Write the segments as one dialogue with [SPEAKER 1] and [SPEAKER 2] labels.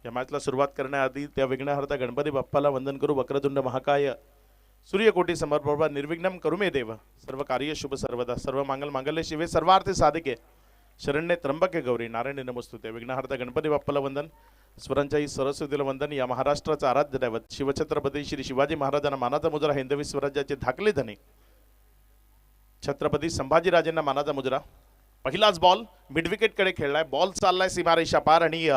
[SPEAKER 1] या मॅचला सुरुवात करण्याआधी त्या विघ्नहर्ता गणपती बाप्पाला वंदन करू. वक्रतुंड महाकाय सूर्यकोटी समर्पण निर्विघ्नं करुमे देव. सर्व कार्य शुभ सर्वदा. सर्व मांगल मांगल्य शिवे सर्वार्थ साधिके. शरण्ये त्र्यंबके गौरी नारायणी नमस्तुते. विघ्नहर्ता गणपती बाप्पाला वंदन. स्वरांच्याही सरस्वतीला वंदन. या महाराष्ट्राचा आराध्य दैवत शिवछत्रपती श्री शिवाजी महाराजांना मानाचा मुजरा. हिंदवी स्वराज्याचे धाकले धनी छत्रपती संभाजीराजेंना मानाचा मुजरा. पहिलाच बॉल मिड विकेट कडे खेळलाय. बॉल चाललाय सीमारेषा पार आणि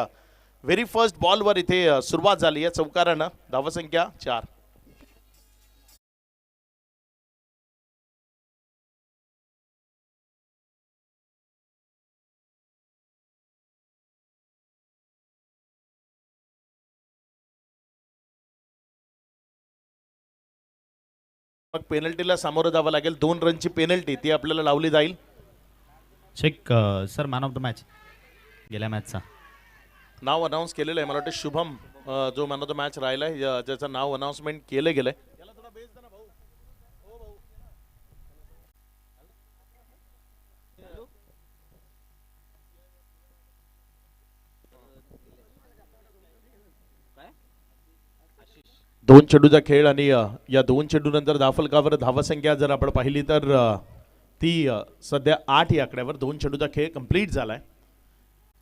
[SPEAKER 1] व्हेरी फर्स्ट बॉलवर इथे सुरुवात झाली आहे चौकारानं. धावसंख्या 4. मग पेनल्टीला सामोरं जावं लागेल. 2 रनची पेनल्टी ती आपल्याला लावली जाईल.
[SPEAKER 2] Check sir man of the match गेल्या मॅचचा
[SPEAKER 1] नाव अनाऊन्स केलेलं आहे. मला वाटतं शुभम जो मॅन ऑफ द मॅच राहिला आहे ज्याचं नाव अनाउन्समेंट केलं गेलंय. दोन चेंडूचा खेळ आणि या 2 चेंडूनंतर धावफलकावर धावसंख्या जर आपण पाहिली तर ती सध्या 8 या आकड्यावर. 2 चेंडूचा खेळ कंप्लीट झालाय.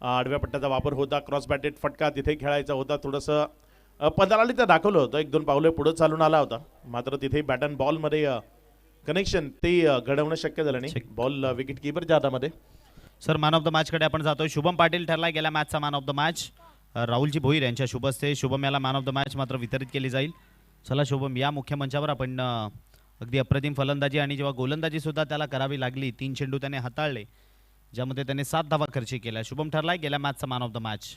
[SPEAKER 1] आडव्या पट्ट्याचा वापर होता. क्रॉस बॅटेड फटका तिथे खेळायचा होता. थोडंसं पदार्ली तर दाखवलं होतं. 1-2 पावले पुढे चालून आला होता. मात्र तिथे बॅट अँड बॉलमध्ये कनेक्शन ते घडवणं शक्य झालं नाही. बॉल विकेट किपरच्या हातामध्ये.
[SPEAKER 2] सर मॅन ऑफ द मॅचकडे आपण जातोय. शुभम पाटील ठरलाय गेल्या मॅचचा man of the match. Rahulji Bhoir यांच्या शुभ हस्ते शुभम याला मॅन ऑफ द मॅच मात्र वितरित केली जाईल. चला शुभम या मुख्य मंचावर आपण अगदी अप्रतिम फलंदाजी आणि जेव्हा गोलंदाजी सुद्धा त्याला करावी लागली. 3 चेंडू त्याने हाताळले ज्यामध्ये त्याने 7 धावा खर्ची केल्या. शुभम ठरलाय गेल्या मॅचचा मॅन ऑफ द मॅच.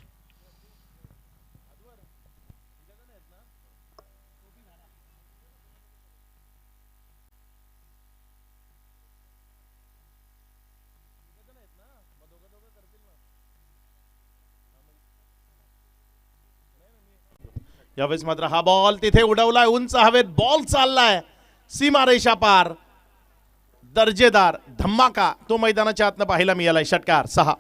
[SPEAKER 1] यावेळेस मात्र हा बॉल तिथे उडवलाय उंच हवेत. बॉल चाललाय सीमारेषा पार. दर्जेदार धम्माका तो मैदानाच्या आतनं पाहायला मिळालाय. षटकार 6.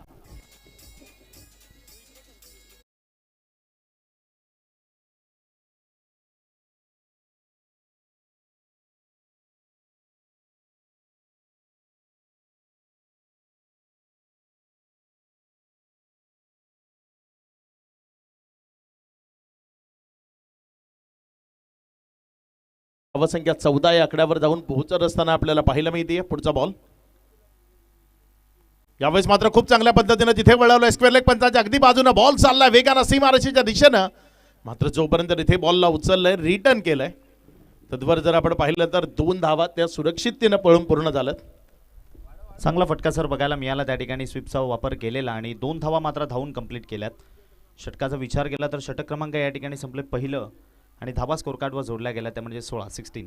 [SPEAKER 1] धावसंख्या 14 या आकड्यावर जाऊन पोहोचत असताना आपल्याला पाहायला मिळते. पुढचा बॉल यावेळेस मात्र खूप चांगल्या पद्धतीने तिथे वळवलं. स्क्वेअर लेग पंचाच्या अगदी बाजूने बॉल चाललाय वेगानं सीमारेषेच्या दिशेनं. मात्र जोपर्यंत तिथे बॉलला उचललंय रिटर्न केलंय तद्वर जर आपण पाहिलं तर 2 धावा त्या सुरक्षिततेनं पळून पूर्ण झालं.
[SPEAKER 2] चांगला फटका सर बघायला मिळाला त्या ठिकाणी. स्वीपचा वापर केलेला आणि 2 धावा मात्र धावून कंप्लीट केल्यात. षटकाचा विचार केला तर षटक क्रमांक या ठिकाणी संपले पहिलं आणि धावा स्कोर कार्डवर जोडल्या गेल्या त्या म्हणजे 16.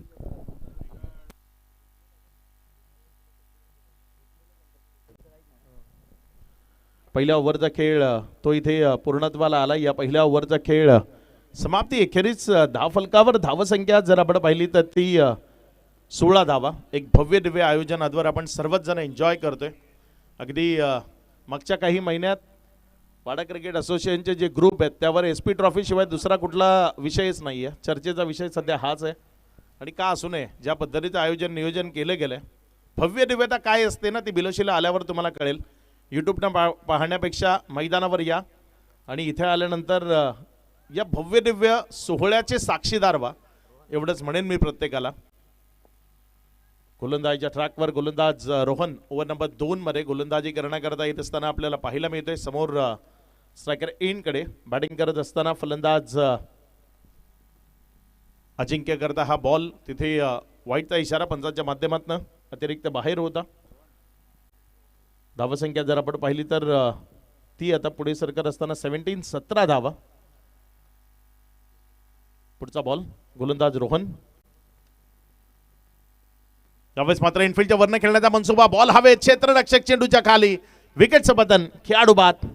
[SPEAKER 1] पहिल्या ओव्हरचा खेळ तो इथे पूर्णत्वाला आला. या पहिल्या ओव्हरचा खेळ समाप्ती अखेरीस धावफलकावर धावसंख्या जर आपण पाहिली तर ती 16 धावा. एक भव्य दिव्य आयोजन आजवर आपण सर्वच जण एन्जॉय करतोय. अगदी मागच्या काही महिन्यात वाडा क्रिकेट असोसिएशनचे जे ग्रुप आहेत त्यावर SP ट्रॉफी शिवाय दुसरा कुठला विषयच नाही आहे. चर्चेचा विषय सध्या हाच आहे. आणि का असू नये ज्या पद्धतीचं आयोजन नियोजन केलं गेलंय. भव्य दिव्यता काय असते ना ती बिलोशीला आल्यावर तुम्हाला कळेल. यूट्यूबनं पाहण्यापेक्षा मैदानावर या आणि इथे आल्यानंतर या भव्य दिव्य सोहळ्याचे साक्षीदार व्हा एवढंच म्हणेन मी प्रत्येकाला. गोलंदाजीच्या ट्रॅकवर गोलंदाज रोहन ओव्हर नंबर 2 मध्ये गोलंदाजी करण्याकरता येत असताना आपल्याला पाहायला मिळतोय. समोर स्ट्रायकर एंडकडे बॅटिंग करत असताना फलंदाज अजिंक्य करता हा बॉल तिथे वाईटचा इशारा पंचांच्या माध्यमातून अतिरिक्त बाहेर होता. धावसंख्या जर आपण पाहिली तर ती आता पुढे सरकत असताना 17 धावा. पुढचा बॉल गोलंदाज रोहन. यावेळेस मात्र इनफिल्डच्या वरनं खेळण्याचा मनसुबा. बॉल हवे क्षेत्ररक्षक चेंडूच्या खाली. विकेटचं पतन. खेळाडू बाद.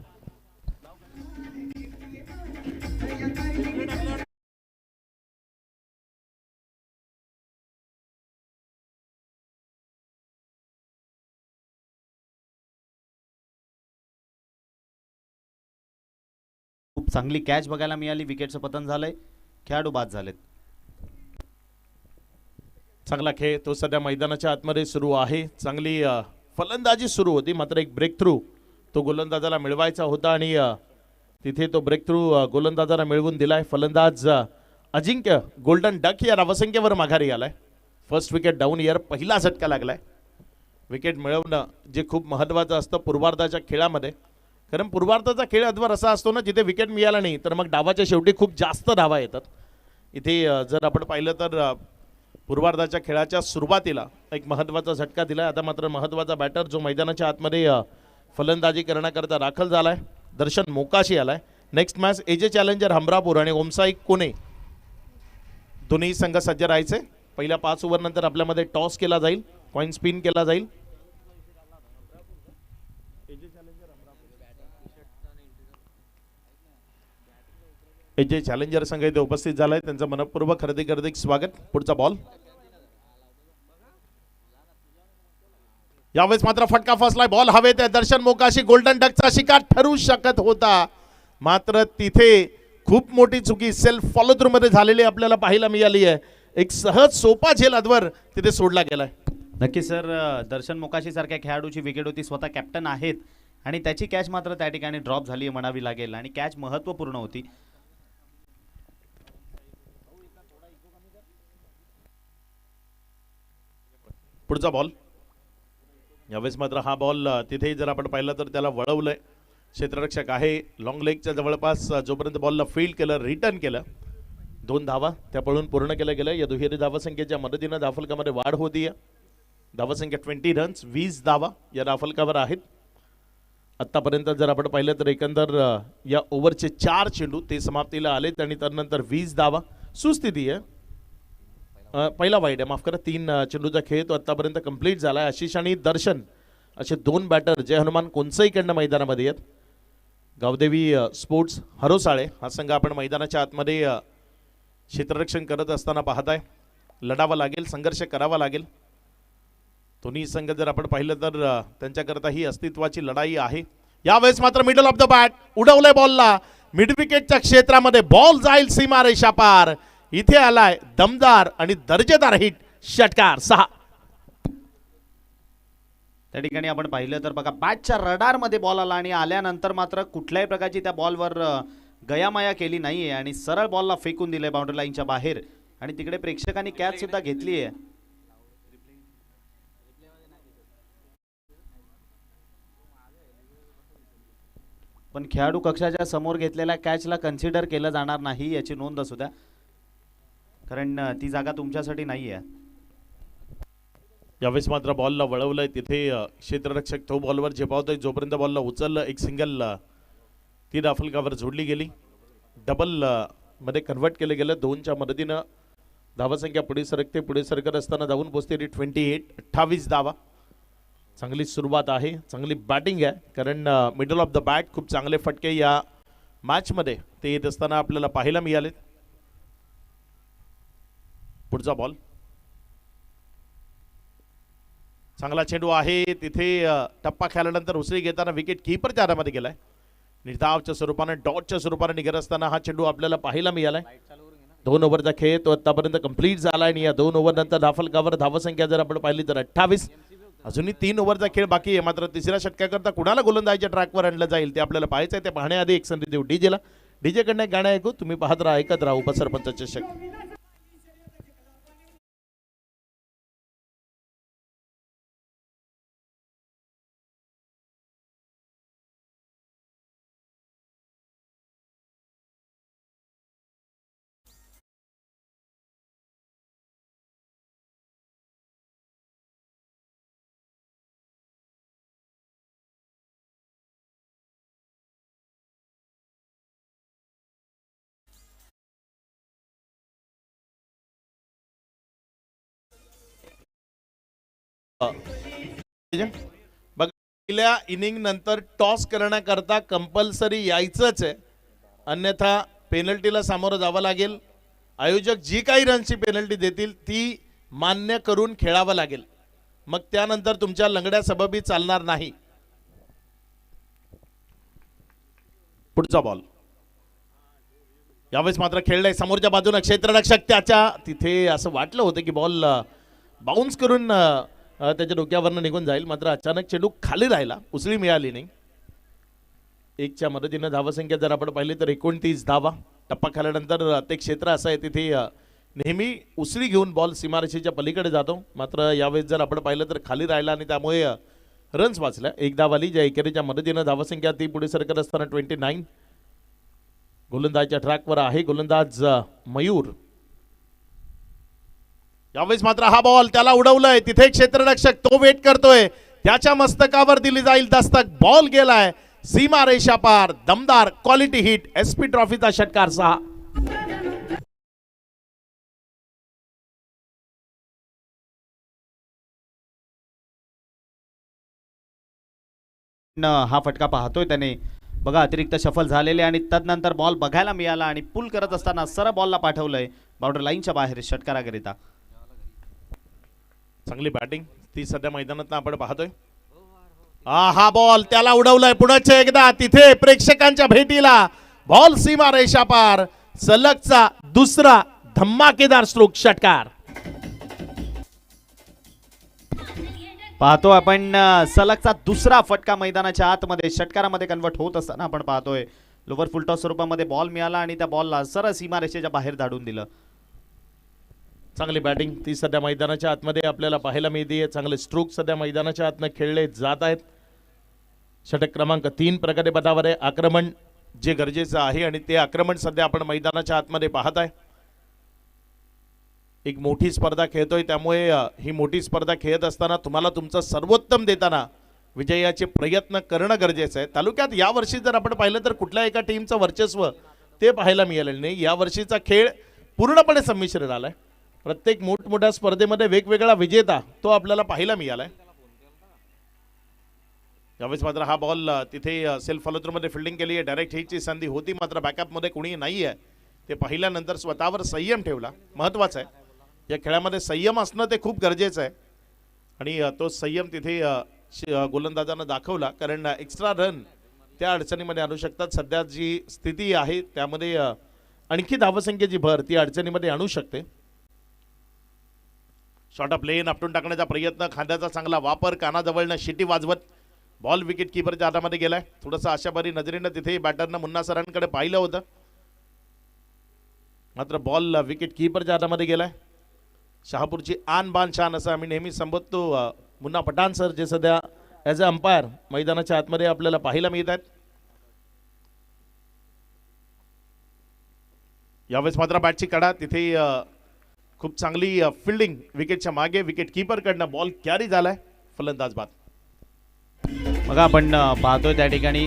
[SPEAKER 2] चांगली कॅच बघायला मिळाली, विकेटचं पतन झालंय, खेळाडू बाद झालेत.
[SPEAKER 1] चांगला खेळ तो सध्या मैदानाच्या आतमध्ये सुरू आहे. चांगली फलंदाजी सुरू होती, मात्र एक ब्रेक थ्रू तो गोलंदाजाला मिळवायचा होता आणि तिथे तो ब्रेक थ्रू गोलंदाजाला मिळवून दिलाय. फलंदाज अजिंक्य गोल्डन डक या धावसंख्येवर माघारी आलाय. फर्स्ट विकेट डाऊन इयर, पहिला झटका लागलाय. विकेट मिळवणं जे खूप महत्त्वाचं असतं पूर्वार्धाच्या खेळामध्ये, कारण पूर्वार्धाचा खेळ अद्वार असा असतो ना, जिथे विकेट मिळाला नाही तर मग डावाच्या शेवटी खूप जास्त धावा येतात. इथे जर आपण पाहिलं तर पूर्वार्धाच्या खेळाच्या सुरुवातीला एक महत्त्वाचा झटका दिला. आता मात्र महत्त्वाचा बॅटर जो मैदानाच्या आतमध्ये फलंदाजी करण्याकरता दाखल झालाय, दर्शन मोकाशी आलाय. Next match AJ challenger Hamrapur आणि ओमसाई कोणे दोन्ही संघ सज्ज राहायचे. पहिल्या 5 ओव्हर नंतर आपल्यामध्ये टॉस केला जाईल, कॉइन स्पिन केला जाईल. एजे चॅलेंजर संघ इथे उपस्थित झालाय, त्यांचं मनपूर्वक हार्दिक स्वागत. पुढचा बॉल यावेळेस मात्र फटका फसलाय. बॉल हवेत आहे. दर्शन मोकाशी गोल्डन डकचा शिकार ठरू शकत होता, मात्र तिथे खूप मोठी चुकी सेल्फ फॉलो थ्रू मध्ये झालेली आपल्याला पाहायला मिळाली आहे. एक सहज सोपा झेल अद्वर तिथे सोडला गेलाय.
[SPEAKER 2] नक्की सर, दर्शन मोकाशी सारख्या खेळाडूची विकेट होती, स्वतः कॅप्टन आहेत आणि त्याची कॅच मात्र त्या ठिकाणी ड्रॉप झाली म्हणावी लागेल आणि कॅच महत्त्वपूर्ण होती.
[SPEAKER 1] पुढचा बॉल यावेळेस मात्र हा बॉल तिथे जर आपण पाहिलं तर त्याला वळवलंय. क्षेत्ररक्षक आहे लॉंग लेगच्या जवळपास, जोपर्यंत बॉलला फील्ड केलं, रिटर्न केलं, 2 धावा त्या पळून पूर्ण केल्या गेल्या. या दुहेरी धावसंख्येच्या मदतीनं धावफलकामध्ये वाढ होतीये. धावसंख्या 20 रन्स, 20 धावा या धावफलकावर आहेत. आतापर्यंत जर आपण पाहिलं तर एकंदर या ओव्हरचे 4 चेंडू ते समाप्तीला आलेत आणि त्यानंतर 20 धावा. सुस्थिती आहे. पहिला वाईड आहे, माफ करा. 3 चेंडूचा खेळ तो आतापर्यंत कंप्लीट झाला. आशिष आणि दर्शन असे 2 बॅटर जय हनुमान कोणसईकडनं मैदानामध्ये आहेत. गावदेवी स्पोर्ट्स हरोसाळे हा संघ आपण मैदानाच्या आतमध्ये क्षेत्ररक्षण करत असताना पाहताय. लढावा लागेल, संघर्ष करावा लागेल. दोन्ही संघ जर आपण पाहिलं तर त्यांच्याकरता ही अस्तित्वाची लढाई आहे. यावेळेस मात्र मिडल ऑफ द बॅट उडवलंय बॉलला. मिड विकेटच्या क्षेत्रामध्ये बॉल जाईल सीमारेषा पार. इथे आलाय दमदार आणि दर्जेदार हिट, षटकार 6.
[SPEAKER 2] त्या ठिकाणी आपण पाहिलं तर बघा, बॅटच्या रडारमध्ये बॉल आला आणि आल्यानंतर मात्र कुठल्याही प्रकारची त्या बॉलवर गयामाया केली नाहीये आणि सरळ बॉलला फेकून दिलंय बाउंड्री लाईनच्या बाहेर आणि तिकडे प्रेक्षकांनी कॅच सुद्धा घेतली आहे. पण खेळाडू कक्षाच्या समोर घेतलेल्या कॅचला कन्सिडर केलं जाणार नाही याची नोंद असू द्या, कारण ती जागा तुमच्यासाठी नाही आहे.
[SPEAKER 1] यावेळेस मात्र बॉलला वळवलंय. तिथे क्षेत्ररक्षक तो बॉलवर झेपावतोय. जोपर्यंत बॉलला उचललं, एक सिंगल ती धावफलकावर जोडली गेली. डबल मध्ये कन्वर्ट केलं गेलं. 2च्या मदतीनं धावसंख्या पुढे सरकते. पुढे सरकत असताना धावून पोहोचते 28, 28 धावा. चांगली सुरुवात आहे, चांगली बॅटिंग आहे, कारण मिडल ऑफ द बॅट खूप चांगले फटके या मॅचमध्ये ते येत असताना आपल्याला पाहायला मिळाले. पुढचा बॉल चांगला चेंडू आहे. तिथे टप्पा खेळल्यानंतर उसळी घेताना विकेट कीपरच्या हातामध्ये गेलाय. निर्धावच्या स्वरूपाने, डॉटच्या स्वरूपाने निघत असताना हा चेंडू आपल्याला पाहायला मिळालाय. 2 ओव्हरचा खेळ तो आतापर्यंत कंप्लीट झाला आणि या 2 ओव्हर नंतर धावफलकावर धावसंख्या जर आपण पाहिली तर 28. अजूनही 3 ओव्हरचा खेळ बाकी आहे. मात्र तिसऱ्या षटकाकरता कुणाला गोलंदाजीच्या ट्रॅकवर आणलं जाईल ते आपल्याला पाहायचं आहे. ते पाहण्याआधी एक संधी देऊ डीजेला. डीजे कडनं एक गाणं ऐकू. तुम्ही पाहत राहा, ऐकत राहा उपसरपंच चषक. बघा, पहिल्या इनिंग नंतर टॉस करण्याकरता कंपल्सरी यायचंच आहे, अन्यथा पेनल्टीला सामोरं जावं लागेल. आयोजक जी काही रनची पेनल्टी देतील ती मान्य करून खेळावं लागेल, मग त्यानंतर तुमच्या लंगड्या सबबी चालणार नाही. पुढचा बॉल यावेळेस मात्र खेळलंय समोरच्या बाजूने क्षेत्ररक्षक त्याच्या तिथे असं वाटलं होतं की बॉल बाउन्स करून त्याच्या डोक्यावरनं निघून जाईल, मात्र अचानक चेंडू खाली राहिला, उसळी मिळाली नाही. एकच्या मदतीनं धावसंख्या जर आपण पाहिली तर 29 धावा. टप्पा खाल्यानंतर ते क्षेत्र असं आहे तिथे नेहमी उसळी घेऊन बॉल सीमारेषेच्या पलीकडे जातो, मात्र यावेळेस जर आपण पाहिलं तर खाली राहिला आणि त्यामुळे रन्स वाचल्या. एक धाव आली, ज्या एकेरीच्या मदतीनं धावसंख्या ती पुढे सरकत असताना 29. गोलंदाजच्या ट्रॅकवर आहे गोलंदाज मयूर. यावेळेस मात्र हा बॉल त्याला उडवलंय, तिथे क्षेत्ररक्षक तो वेट करतोय, त्याच्या मस्तकावर दिली जाईल दस्तक. बॉल गेलाय सीमा रेषा पार. दमदार क्वालिटी हिट. एसपी ट्रॉफीचा षटकार 6.
[SPEAKER 2] हा फटका पाहतोय त्याने बघा, अतिरिक्त सफल झालेले आणि तदनंतर बॉल बघायला मिळाला आणि पुल करत असताना सरळ बॉलला पाठवलंय बाउंड्री लाईनच्या बाहेर षटकाराकरिता.
[SPEAKER 1] चांगली बॅटिंग ती सध्या मैदानात आपण पाहतोय. हा बॉल त्याला उडवलाय पुढच एकदा, तिथे प्रेक्षकांच्या भेटीला बॉल सीमा रेषा पार. सलगचा दुसरा धमाकेदार स्ट्रोक षटकार.
[SPEAKER 2] पाहतो आपण सलगचा दुसरा फटका मैदानाच्या आतमध्ये षटकारामध्ये कन्वर्ट होत असताना आपण पाहतोय. लोवर फुलटॉस स्वरूपामध्ये बॉल मिळाला आणि त्या बॉलला सरळ सीमारेषेच्या बाहेर धाडून दिलं.
[SPEAKER 1] चांगली बॅटिंग ती सध्या मैदानाच्या आतमध्ये आपल्याला पाहायला मिळते. चांगले स्ट्रोक सध्या मैदानाच्या आतनं खेळले जात आहेत. षटक क्रमांक 3 प्रकारे पदावर आहे. आक्रमण जे गरजेचं आहे आणि ते आक्रमण सध्या आपण मैदानाच्या आतमध्ये पाहत आहे. एक मोठी स्पर्धा खेळतोय, त्यामुळे ही मोठी स्पर्धा खेळत असताना तुम्हाला तुमचं सर्वोत्तम देताना विजयाचे प्रयत्न करणं गरजेचं आहे. तालुक्यात यावर्षी जर आपण पाहिलं तर कुठल्या एका टीमचं वर्चस्व ते पाहायला मिळालेलं नाही. यावर्षीचा खेळ पूर्णपणे संमिश्र आलाय. प्रत्येक मोठमोठ्या स्पर्धेमध्ये वेगवेगळा विजेता तो आपल्याला पाहायला मिळालाय. यावेळेस मात्र हा बॉल तिथे सेल्फ फॉलोथ्रूमध्ये फिल्डिंग केली आहे. डायरेक्ट हिटची संधी होती, मात्र बॅकअपमध्ये कोणी नाही आहे. ते पाहिल्यानंतर स्वतःवर संयम ठेवला. महत्त्वाचं आहे या खेळामध्ये संयम असणं, ते खूप गरजेचं आहे आणि तो संयम तिथे गोलंदाजानं दाखवला, कारण एक्स्ट्रा रन त्या अडचणीमध्ये आणू शकतात. सध्या जी स्थिती आहे त्यामध्ये आणखी धावसंख्येची भर ती अडचणीमध्ये आणू शकते. शॉर्ट ऑफ लेन आपटून टाकण्याचा प्रयत्न, खांद्याचा चांगला वापर, कानाजवळनं शिटी वाजवत बॉल विकेट किपरच्या हातामध्ये गेलाय. थोडंसं आशाभरी नजरेनं तिथे बॅटरनं मुन्ना सरांकडे पाहिलं होतं, मात्र बॉल विकेट किपरच्या हातामध्ये गेलाय. शहापूरची आन बान शान असं आम्ही नेहमी संबोधतो मुन्ना पठाण सर, जे सध्या ॲज अ अंपायर मैदानाच्या आतमध्ये आपल्याला पाहायला मिळत आहेत. यावेळेस मात्र बॅटची कडा, तिथे खूप चांगली फिल्डिंग विकेटच्या मागे, विकेट कीपरकडनं बॉल कॅरी झालाय. फलंदाज बाद.
[SPEAKER 2] बघा आपण पाहतोय त्या ठिकाणी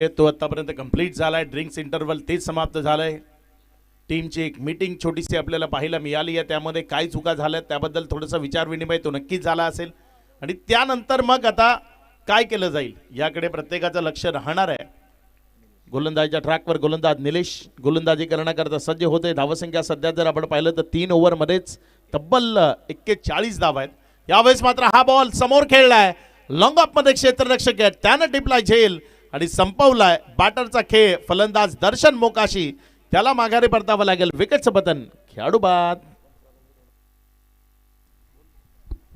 [SPEAKER 1] तो आतापर्यंत कंप्लीट झालाय. ड्रिंक्स इंटरव्हल तेच समाप्त झालंय. टीमची एक मीटिंग छोटीशी आपल्याला पाहायला मिळाली आहे. त्यामध्ये काय चुका झाल्या त्याबद्दल थोडासा विचार विनिमय तो नक्कीच झाला असेल आणि त्यानंतर मग आता काय केलं जाईल याकडे प्रत्येकाचं लक्ष राहणार आहे. गोलंदाजीच्या ट्रॅकवर गोलंदाज निलेश गोलंदाजी करण्याकरता सज्ज होते. धावसंख्या सध्या जर आपण पाहिलं तर 3 ओव्हरमध्येच तब्बल 41 धावा आहेत. यावेळेस मात्र हा बॉल समोर खेळलाय. लॉंग ऑफ मध्ये क्षेत्ररक्षक आहे, त्यानं टिपलाय झेल आणि संपवलाय बॅटरचा खेळ. फलंदाज दर्शन मोकाशी त्याला माघारी परतावं लागेल. विकेटचं पतन. खेळाडू बाद.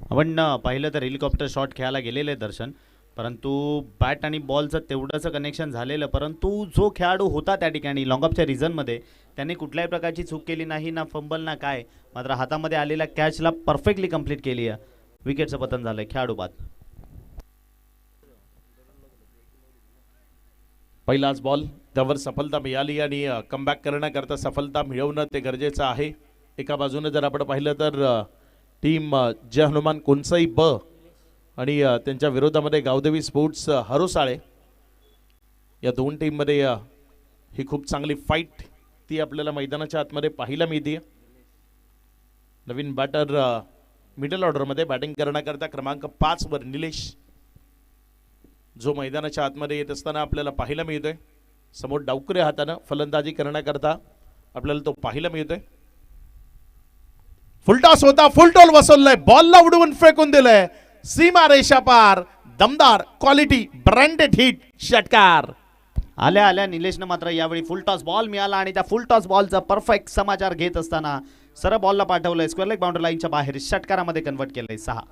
[SPEAKER 2] आपण पाहिलं तर हेलिकॉप्टर शॉट खेळायला गेलेले दर्शन, परंतु बॅट आणि बॉलचं तेवढंसं कनेक्शन झालेलं, परंतु जो खेळाडू होता त्या ठिकाणी लॉंगअपच्या रिझनमध्ये त्याने कुठल्याही प्रकारची चूक केली नाही, ना फंबल ना काय, मात्र हातामध्ये आलेल्या कॅचला परफेक्टली कंप्लीट केली आहे. विकेटचं पतन झालंय. खेळाडू बाद.
[SPEAKER 1] पहिलाच बॉल त्यावर सफलता मिळाली आणि कमबॅक करण्याकरता सफलता मिळवणं ते गरजेचं आहे. एका बाजूने जर आपण पाहिलं तर टीम जय हनुमान कोणसाई ब आणि त्यांच्या विरोधामध्ये गावदेवी स्पोर्ट्स हरोसाळे या दोन टीममध्ये ही खूप चांगली फाईट ती आपल्याला मैदानाच्या आतमध्ये पाहायला मिळते. नवीन बॅटर मिडल ऑर्डरमध्ये बॅटिंग करण्याकरता क्रमांक 5 वर निलेश जो मैदानाच्या आतमध्ये येत असताना आपल्याला पाहायला मिळतोय. समोर डावकुऱ्या हातानं फलंदाजी करण्याकरता आपल्याला तो पाहायला मिळतोय. फुलटॉस होता, फुलटॉल बसवलंय, बॉलला उडवून फेकून दिलंय सीमा रेषा पार. दमदार क्वालिटी ब्रँडेड हिट षटकार.
[SPEAKER 2] आल्या आल्या निलेशनं मात्र यावेळी फुल टॉस बॉल मिळाला आणि त्या फुल टॉस बॉलचा परफेक्ट समाचार घेत असताना सरळ बॉलला पाठवलंय, स्क्वेअर लेग बाउंड्री लाईनच्या बाहेर षटकारामध्ये कन्वर्ट केलंय. 6.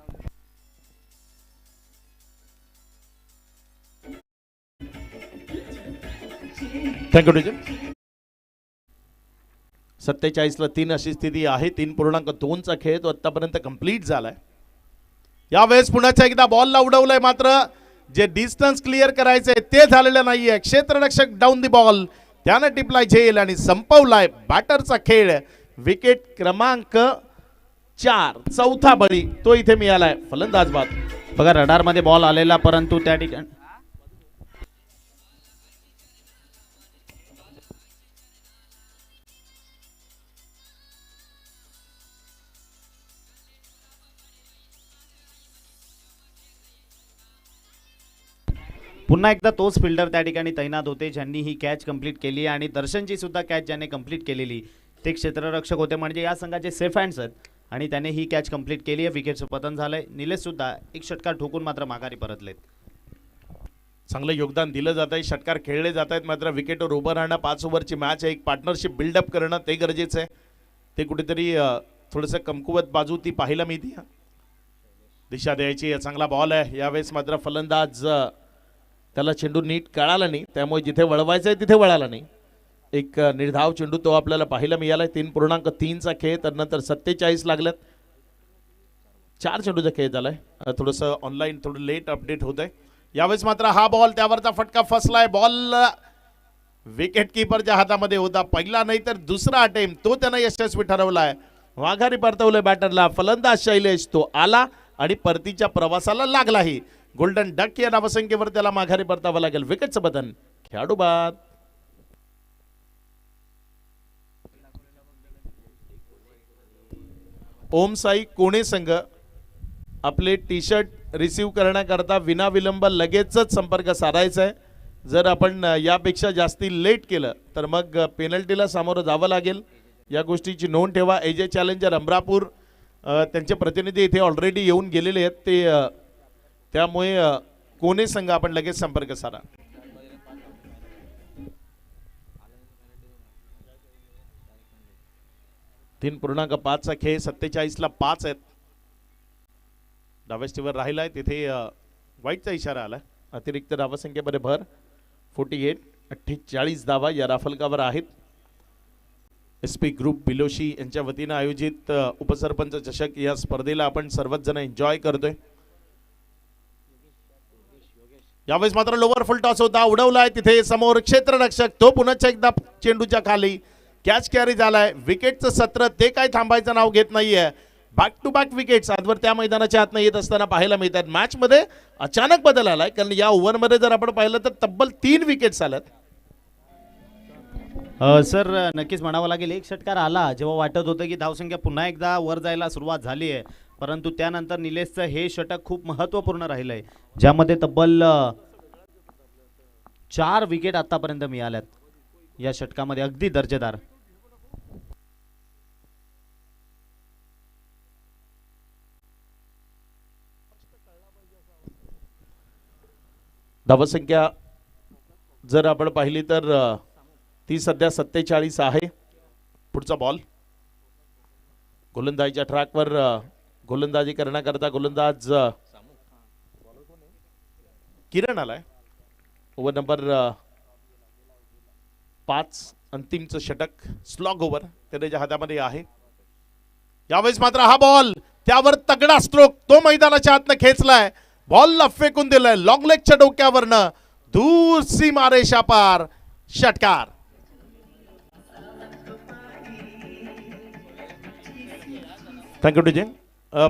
[SPEAKER 1] Thank you teacher. 47ला 3 अशी स्थिती आहे. 3.2चा खेळ तो आतापर्यंत कंप्लीट झालाय. यावेळेस पुण्याच्या एकदा बॉलला उडवलंय, मात्र जे डिस्टन्स क्लिअर करायचंय ते झालेलं नाहीये. क्षेत्ररक्षक डाऊन दी बॉल त्यानं टिपलाय झेल आणि संपवलाय बॅटरचा खेळ. विकेट क्रमांक 4 चौथा बळी तो इथे मिळालाय. फलंदाज बाद.
[SPEAKER 2] बघा रडार मध्ये बॉल आलेला, परंतु त्या ठिकाणी पुन्हा एकदा तोच फिल्डर त्या ठिकाणी तैनात होते ज्यांनी ही कॅच कंप्लीट केली आणि दर्शनची सुद्धा कॅच ज्याने कंप्लीट केलेली ते क्षेत्ररक्षक होते, म्हणजे या संघाचे सेफ हँड्स आहेत आणि त्याने ही कॅच कंप्लीट केली आहे. विकेटचं पतन झालंय. निलेश सुद्धा एक षटकार ठोकून मात्र माघारी परतलेत.
[SPEAKER 1] चांगलं योगदान दिलं जात आहे. षटकार खेळले जात आहेत, मात्र विकेटवर उभं राहणं, 5 ओव्हरची मॅच आहे, एक पार्टनरशिप बिल्डअप करणं ते गरजेचं आहे. ते कुठेतरी थोडंसं कमकुवत बाजू ती पाहायला मिळते. दिशा द्यायची. चांगला बॉल आहे. यावेळेस मात्र फलंदाज त्याला चेंडू नीट कळाला नाही, त्यामुळे जिथे वळवायचं आहे तिथे वळाला नाही. एक निर्धाव चेंडू तो आपल्याला पाहायला मिळालाय. 3.3चा खेळ, तर नंतर 47 लागल्यात. 4 चेंडूचा खेळ झालाय. थोडंसं ऑनलाईन थोडं लेट अपडेट होत आहे. यावेळेस मात्र हा बॉल त्यावरचा फटका फसलाय. बॉल विकेट किपरच्या हातामध्ये होता. पहिला नाही तर दुसरा अटेम्प्ट तो त्यानं यशस्वी ठरवलाय. माघारी परतवलंय बॅटरला. फलंदाज शैलेश तो आला आणि परतीच्या प्रवासाला लागलाही. गोल्डन डक या नावसंख्येवर त्याला माघारी परतावं लागेल. विकेटचं बदन. खेळाडू बाद. ओम साई कोणे संघ आपले टी शर्ट रिसीव्ह करण्याकरता विनाविलंब लगेचच संपर्क साधायचा आहे. जर आपण यापेक्षा जास्ती लेट केलं तर मग पेनल्टीला सामोरं जावं लागेल. या गोष्टीची नोंद ठेवा. एजे चॅलेंजर अमरापूर त्यांचे प्रतिनिधी इथे ऑलरेडी येऊन गेलेले आहेत. ते त्यामुळे कोणे संघ आपण लगेच संपर्क साधा. तीन 3.5चा खेळ. 47ला 5 आहेत. डाव्यास्टीवर राहिलाय तिथे वाईटचा इशारा आला. अतिरिक्त धावसंख्येमध्ये भर. 48 धावा या राफलकावर आहेत. SP ग्रुप बिलोशी यांच्या वतीनं आयोजित उपसरपंच चषक या स्पर्धेला आपण सर्वच जण एन्जॉय करतोय. यावेळेस मात्र लोवर फुल टॉस होता, उडवलाय तिथे समोर क्षेत्ररक्षक तो पुन्हा एकदा चेंडूच्या खाली. कॅच कॅरी झालाय. विकेटचं सत्र ते काय थांबायचं नाव घेत नाहीये. बॅक टू बॅक विकेट्स आजवर त्या मैदानाच्या आतनं येत असताना पाहायला मिळतात. मॅच मध्ये अचानक बदल आलाय, कारण या ओव्हरमध्ये जर आपण पाहिलं तर तब्बल 3 विकेट्स आल्यात.
[SPEAKER 2] सर नक्कीच म्हणावं लागेल, एक षटकार आला जेव्हा वाटत होतं की धावसंख्या पुन्हा एकदा वर जायला सुरुवात झाली आहे, परंतु त्यानंतर निलेशचं हे षटक खूप महत्त्वपूर्ण राहिलंय, ज्यामध्ये तब्बल 4 विकेट आतापर्यंत मिळाल्यात या षटकामध्ये. अगदी दर्जेदार.
[SPEAKER 1] धावसंख्या जर आपण पाहिली तर ती सध्या 47 आहे. पुढचा बॉल गोलंदाजीच्या ट्रॅकवर गोलंदाजी करण्याकरता गोलंदाज किरण आलाय. ओव्हर नंबर 5 अंतिमचं षटक स्लॉग ओव्हर त्याच्या हातामध्ये आहे. यावेळेस मात्र हा बॉल त्यावर तगडा स्ट्रोक तो मैदानाच्या आतनं खेचलाय. बॉलला फेकून दिलाय लॉंग लेगच्या डोक्यावरनं दूर सीमारेषा पार षटकार. Thank you DJ.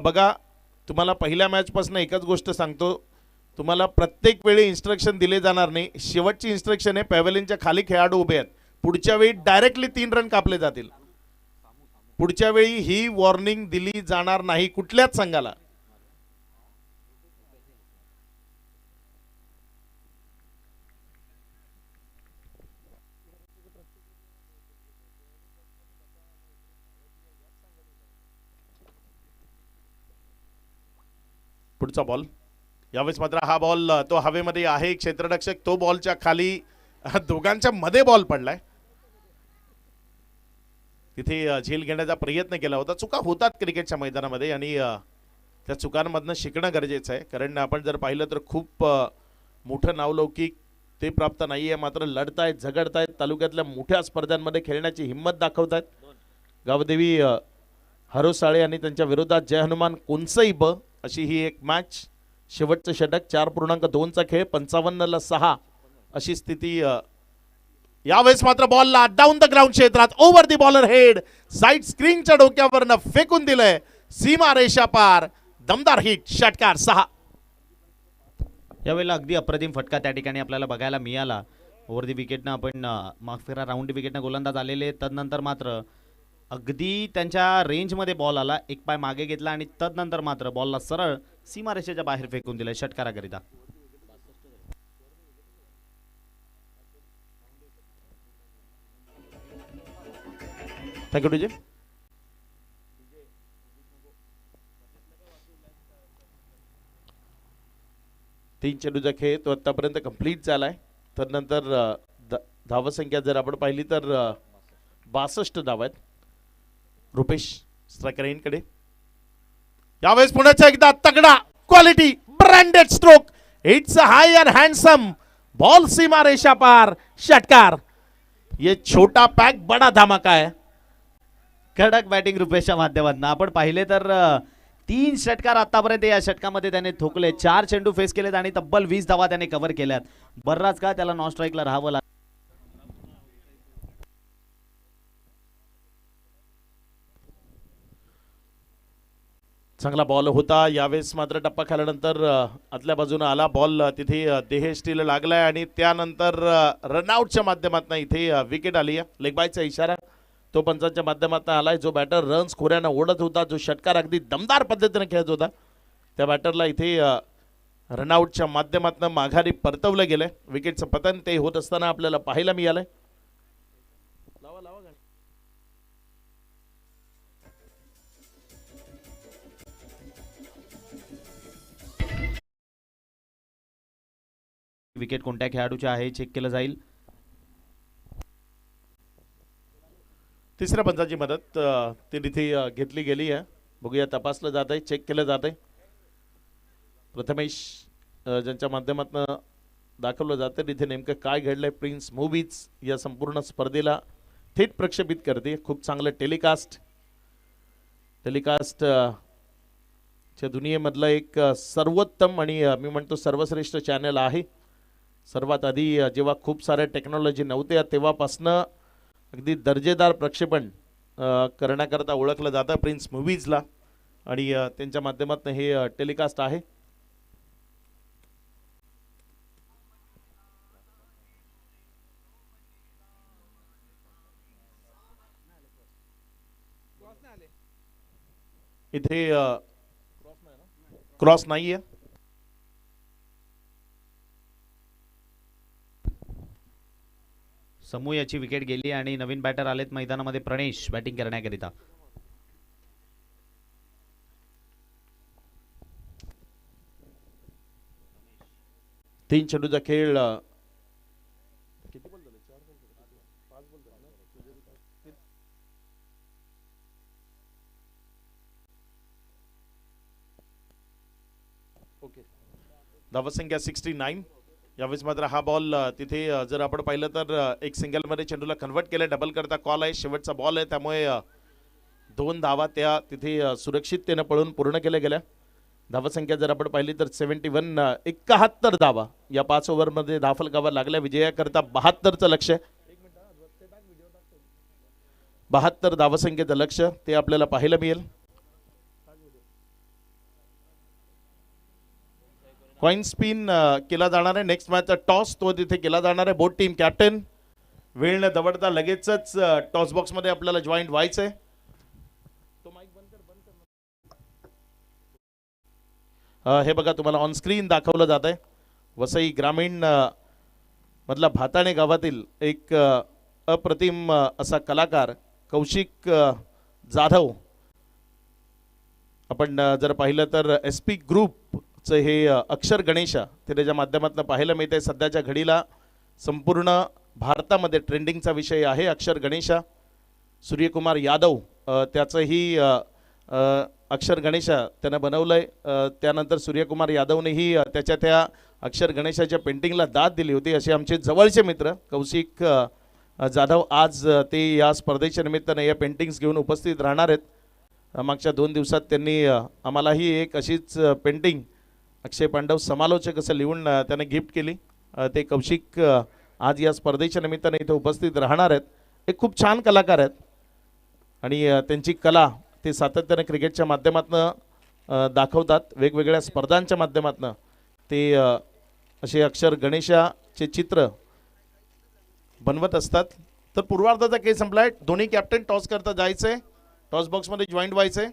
[SPEAKER 1] बघा तुम्हाला पहिल्या मॅच पासून एकच गोष्ट सांगतो, तुम्हाला प्रत्येक वेळी इन्स्ट्रक्शन दिले जाणार नाही. शेवटची इन्स्ट्रक्शन आहे पॅव्हेलियनच्या खाली खेळाडू उभे आहेत, पुढच्या वेळी डायरेक्टली 3 रन कापले जातील. पुढच्या वेळी ही वॉर्निंग दिली जाणार नाही कुठल्याच संघाला. पुढचा बॉल यावेळेस मात्र हा बॉल तो हवेमध्ये आहे. क्षेत्ररक्षक तो बॉलच्या खाली दोघांच्या मध्ये बॉल पडलाय. तिथे झेल घेण्याचा प्रयत्न केला होता. चुका होतात क्रिकेटच्या मैदानामध्ये आणि त्या चुकांमधनं शिकणं गरजेचं आहे. कारण आपण जर पाहिलं तर खूप मोठं नावलौकिक ते प्राप्त नाहीये, मात्र लढतायत झगडतायत तालुक्यातल्या मोठ्या स्पर्धांमध्ये खेळण्याची हिंमत दाखवतायत. गावदेवी हरोसाळे आणि त्यांच्या विरोधात जय हनुमान कोणसई ब अशी ही एक मॅच. शेवटचं षटक 4.2चा खेळ 55ला 6 अशी स्थिती. यावेळेस मात्र बॉलला डाऊन द ग्राउंड क्षेत्रात ओव्हर दी बॉलर हेड साइड स्क्रीनच्या डोक्यावरनं फेकून दिलंय सीमा रेषा पार. दमदार हिट षटकार 6.
[SPEAKER 2] यावेळेला अगदी अप्रतिम फटका त्या ठिकाणी आपल्याला बघायला मिळाला. ओव्हर दी विकेटनं आपण माफ करा राऊंड विकेटनं गोलंदाज आलेले. तदनंतर मात्र अगदी त्यांच्या रेंजमध्ये बॉल आला, एक पाय मागे घेतला आणि तदनंतर मात्र बॉलला सरळ सीमारेषेच्या बाहेर फेकून दिलं षटकाराकरिता.
[SPEAKER 1] Thank you DJ. तीन चेंडूचा खेळ तो आतापर्यंत कंप्लीट झालाय. तदनंतर धावसंख्या जर आपण पाहिली तर 62 धावा आहेत. रुपेश स्ट्रायकर एंडकडे. यावेळेस पुण्याचा एकदा तगडा quality branded stroke. It's a high and handsome ball सीमा रेषा पार षटकार. ये छोटा पॅक बडा धमाका है.
[SPEAKER 2] कडक बॅटिंग रुपेशच्या माध्यमातून आपण पाहिले तर 3 षटकार आतापर्यंत या षटकामध्ये त्याने ठोकले. 4 चेंडू फेस केलेत आणि तब्बल 20 धावा त्याने कव्हर केल्यात. बर्राच का त्याला नॉन स्ट्राईकला राहावं लागलं.
[SPEAKER 1] चांगला बॉल होता. यावेळेस मात्र टप्पा खाल्यानंतर आतल्या बाजूने आला बॉल, तिथे देहेष्टीला लागलाय आणि त्यानंतर रनआउटच्या माध्यमातून इथे विकेट आली. लेग बायचा इशारा तो पंचांच्या माध्यमातून आलाय. जो बॅटर रन्स खोऱ्यानं ओढत होता, जो षटकार अगदी दमदार पद्धतीने खेळत होता, त्या बॅटरला इथे रनआउटच्या माध्यमातून माघारी परतवलं गेलंय. विकेटचं पतन ते होत असताना आपल्याला पाहायला मिळालंय.
[SPEAKER 2] विकेट कोणत्या खेळाडूचे आहे चेक केलं जाईल.
[SPEAKER 1] तिसऱ्या पंचाची मदत ती तिथे घेतली गेली आहे. बघूया तपासलं जात आहे, चेक केलं जात आहे. प्रथमेश ज्यांच्या माध्यमातून दाखवलं जातं तिथे नेमकं काय घडलंय. प्रिन्स मूवीज या संपूर्ण स्पर्धेला थेट प्रक्षेपित करते. खूप चांगलं टेलिकास्ट च्या दुनियेमधलं एक सर्वोत्तम आणि मी म्हणतो सर्वश्रेष्ठ चॅनल आहे. सर्वात आधी जेव्हा खूप साऱ्या टेक्नॉलॉजी नव्हत्या तेव्हापासनं अगदी दर्जेदार प्रक्षेपण करण्याकरता ओळखलं जातं प्रिन्स मूवीजला आणि त्यांच्या माध्यमातून हे टेलिकास्ट आहे. इथे क्रॉस नाहीये.
[SPEAKER 2] समूह याची विकेट गेली आणि नवीन बॅटर आलेत मैदानामध्ये प्रणेश बॅटिंग करण्याकरिता. तीन
[SPEAKER 1] चेंडूचा खेळ धावसंख्या 69. यावेळेस मात्र हा बॉल तिथे जर आपण पाहिलं तर एक सिंगलमध्ये चेंडूला कन्वर्ट केलं, डबल करता कॉल आहे, शेवटचा बॉल आहे, त्यामुळे 2 धावा त्या तिथे सुरक्षिततेनं पळून पूर्ण केल्या गेल्या. धावसंख्या जर आपण पाहिली तर 71, 71 धावा या 5 ओव्हरमध्ये धावफलकावर लागल्या. विजयाकरता 72चं लक्ष, 72 धावसंख्येचं लक्ष ते आपल्याला पाहायला मिळेल. कॉइन स्पिन केला जाणार आहे. नेक्स्ट मॅचचा टॉस तो तिथे केला जाणार आहे. बोट टीम कॅप्टन वेळ न दवडता लगेचच टॉस बॉक्स मध्ये आपल्याला जॉईंट व्हायचंय. हे बघा तुम्हाला ऑन स्क्रीन दाखवलं जात आहे. वसई ग्रामीण मधला भाताणे गावातील एक अप्रतिम असा कलाकार कौशिक जाधव. आपण जर पाहिलं तर SP ग्रुपचं हे अक्षर गणेशा ते त्याच्या माध्यमातून पाहायला मिळते. सध्याच्या घडीला संपूर्ण भारतामध्ये ट्रेंडिंगचा विषय आहे अक्षर गणेशा. सूर्यकुमार यादव त्याचंही अक्षर गणेशा त्यानं बनवलंय. त्यानंतर सूर्यकुमार यादवनेही त्याच्या त्या अक्षर गणेशाच्या पेंटिंगला दाद दिली होती. असे आमचे जवळचे मित्र कौशिक जाधव आज ते या स्पर्धेच्या निमित्ताने या पेंटिंग्स घेऊन उपस्थित राहणार आहेत. मागच्या 2 दिवसात त्यांनी आम्हालाही एक अशीच पेंटिंग अक्षय पांडव समालोचक असं लिहून त्याने गिफ्ट केली. ते कौशिक आज या स्पर्धेच्या निमित्ताने इथे उपस्थित राहणार आहेत. एक खूप छान कलाकार आहेत आणि त्यांची कला ते सातत्याने क्रिकेटच्या माध्यमातून दाखवतात. वेगवेगळ्या स्पर्धांच्या माध्यमातून ते असे अक्षर गणेशाचे चित्र बनवत असतात. तर पूर्वार्धाचा खेळ संपलाय. दोन्ही कॅप्टन टॉस करता जायचंय, टॉस बॉक्स मध्ये जॉईंट व्हायचंय.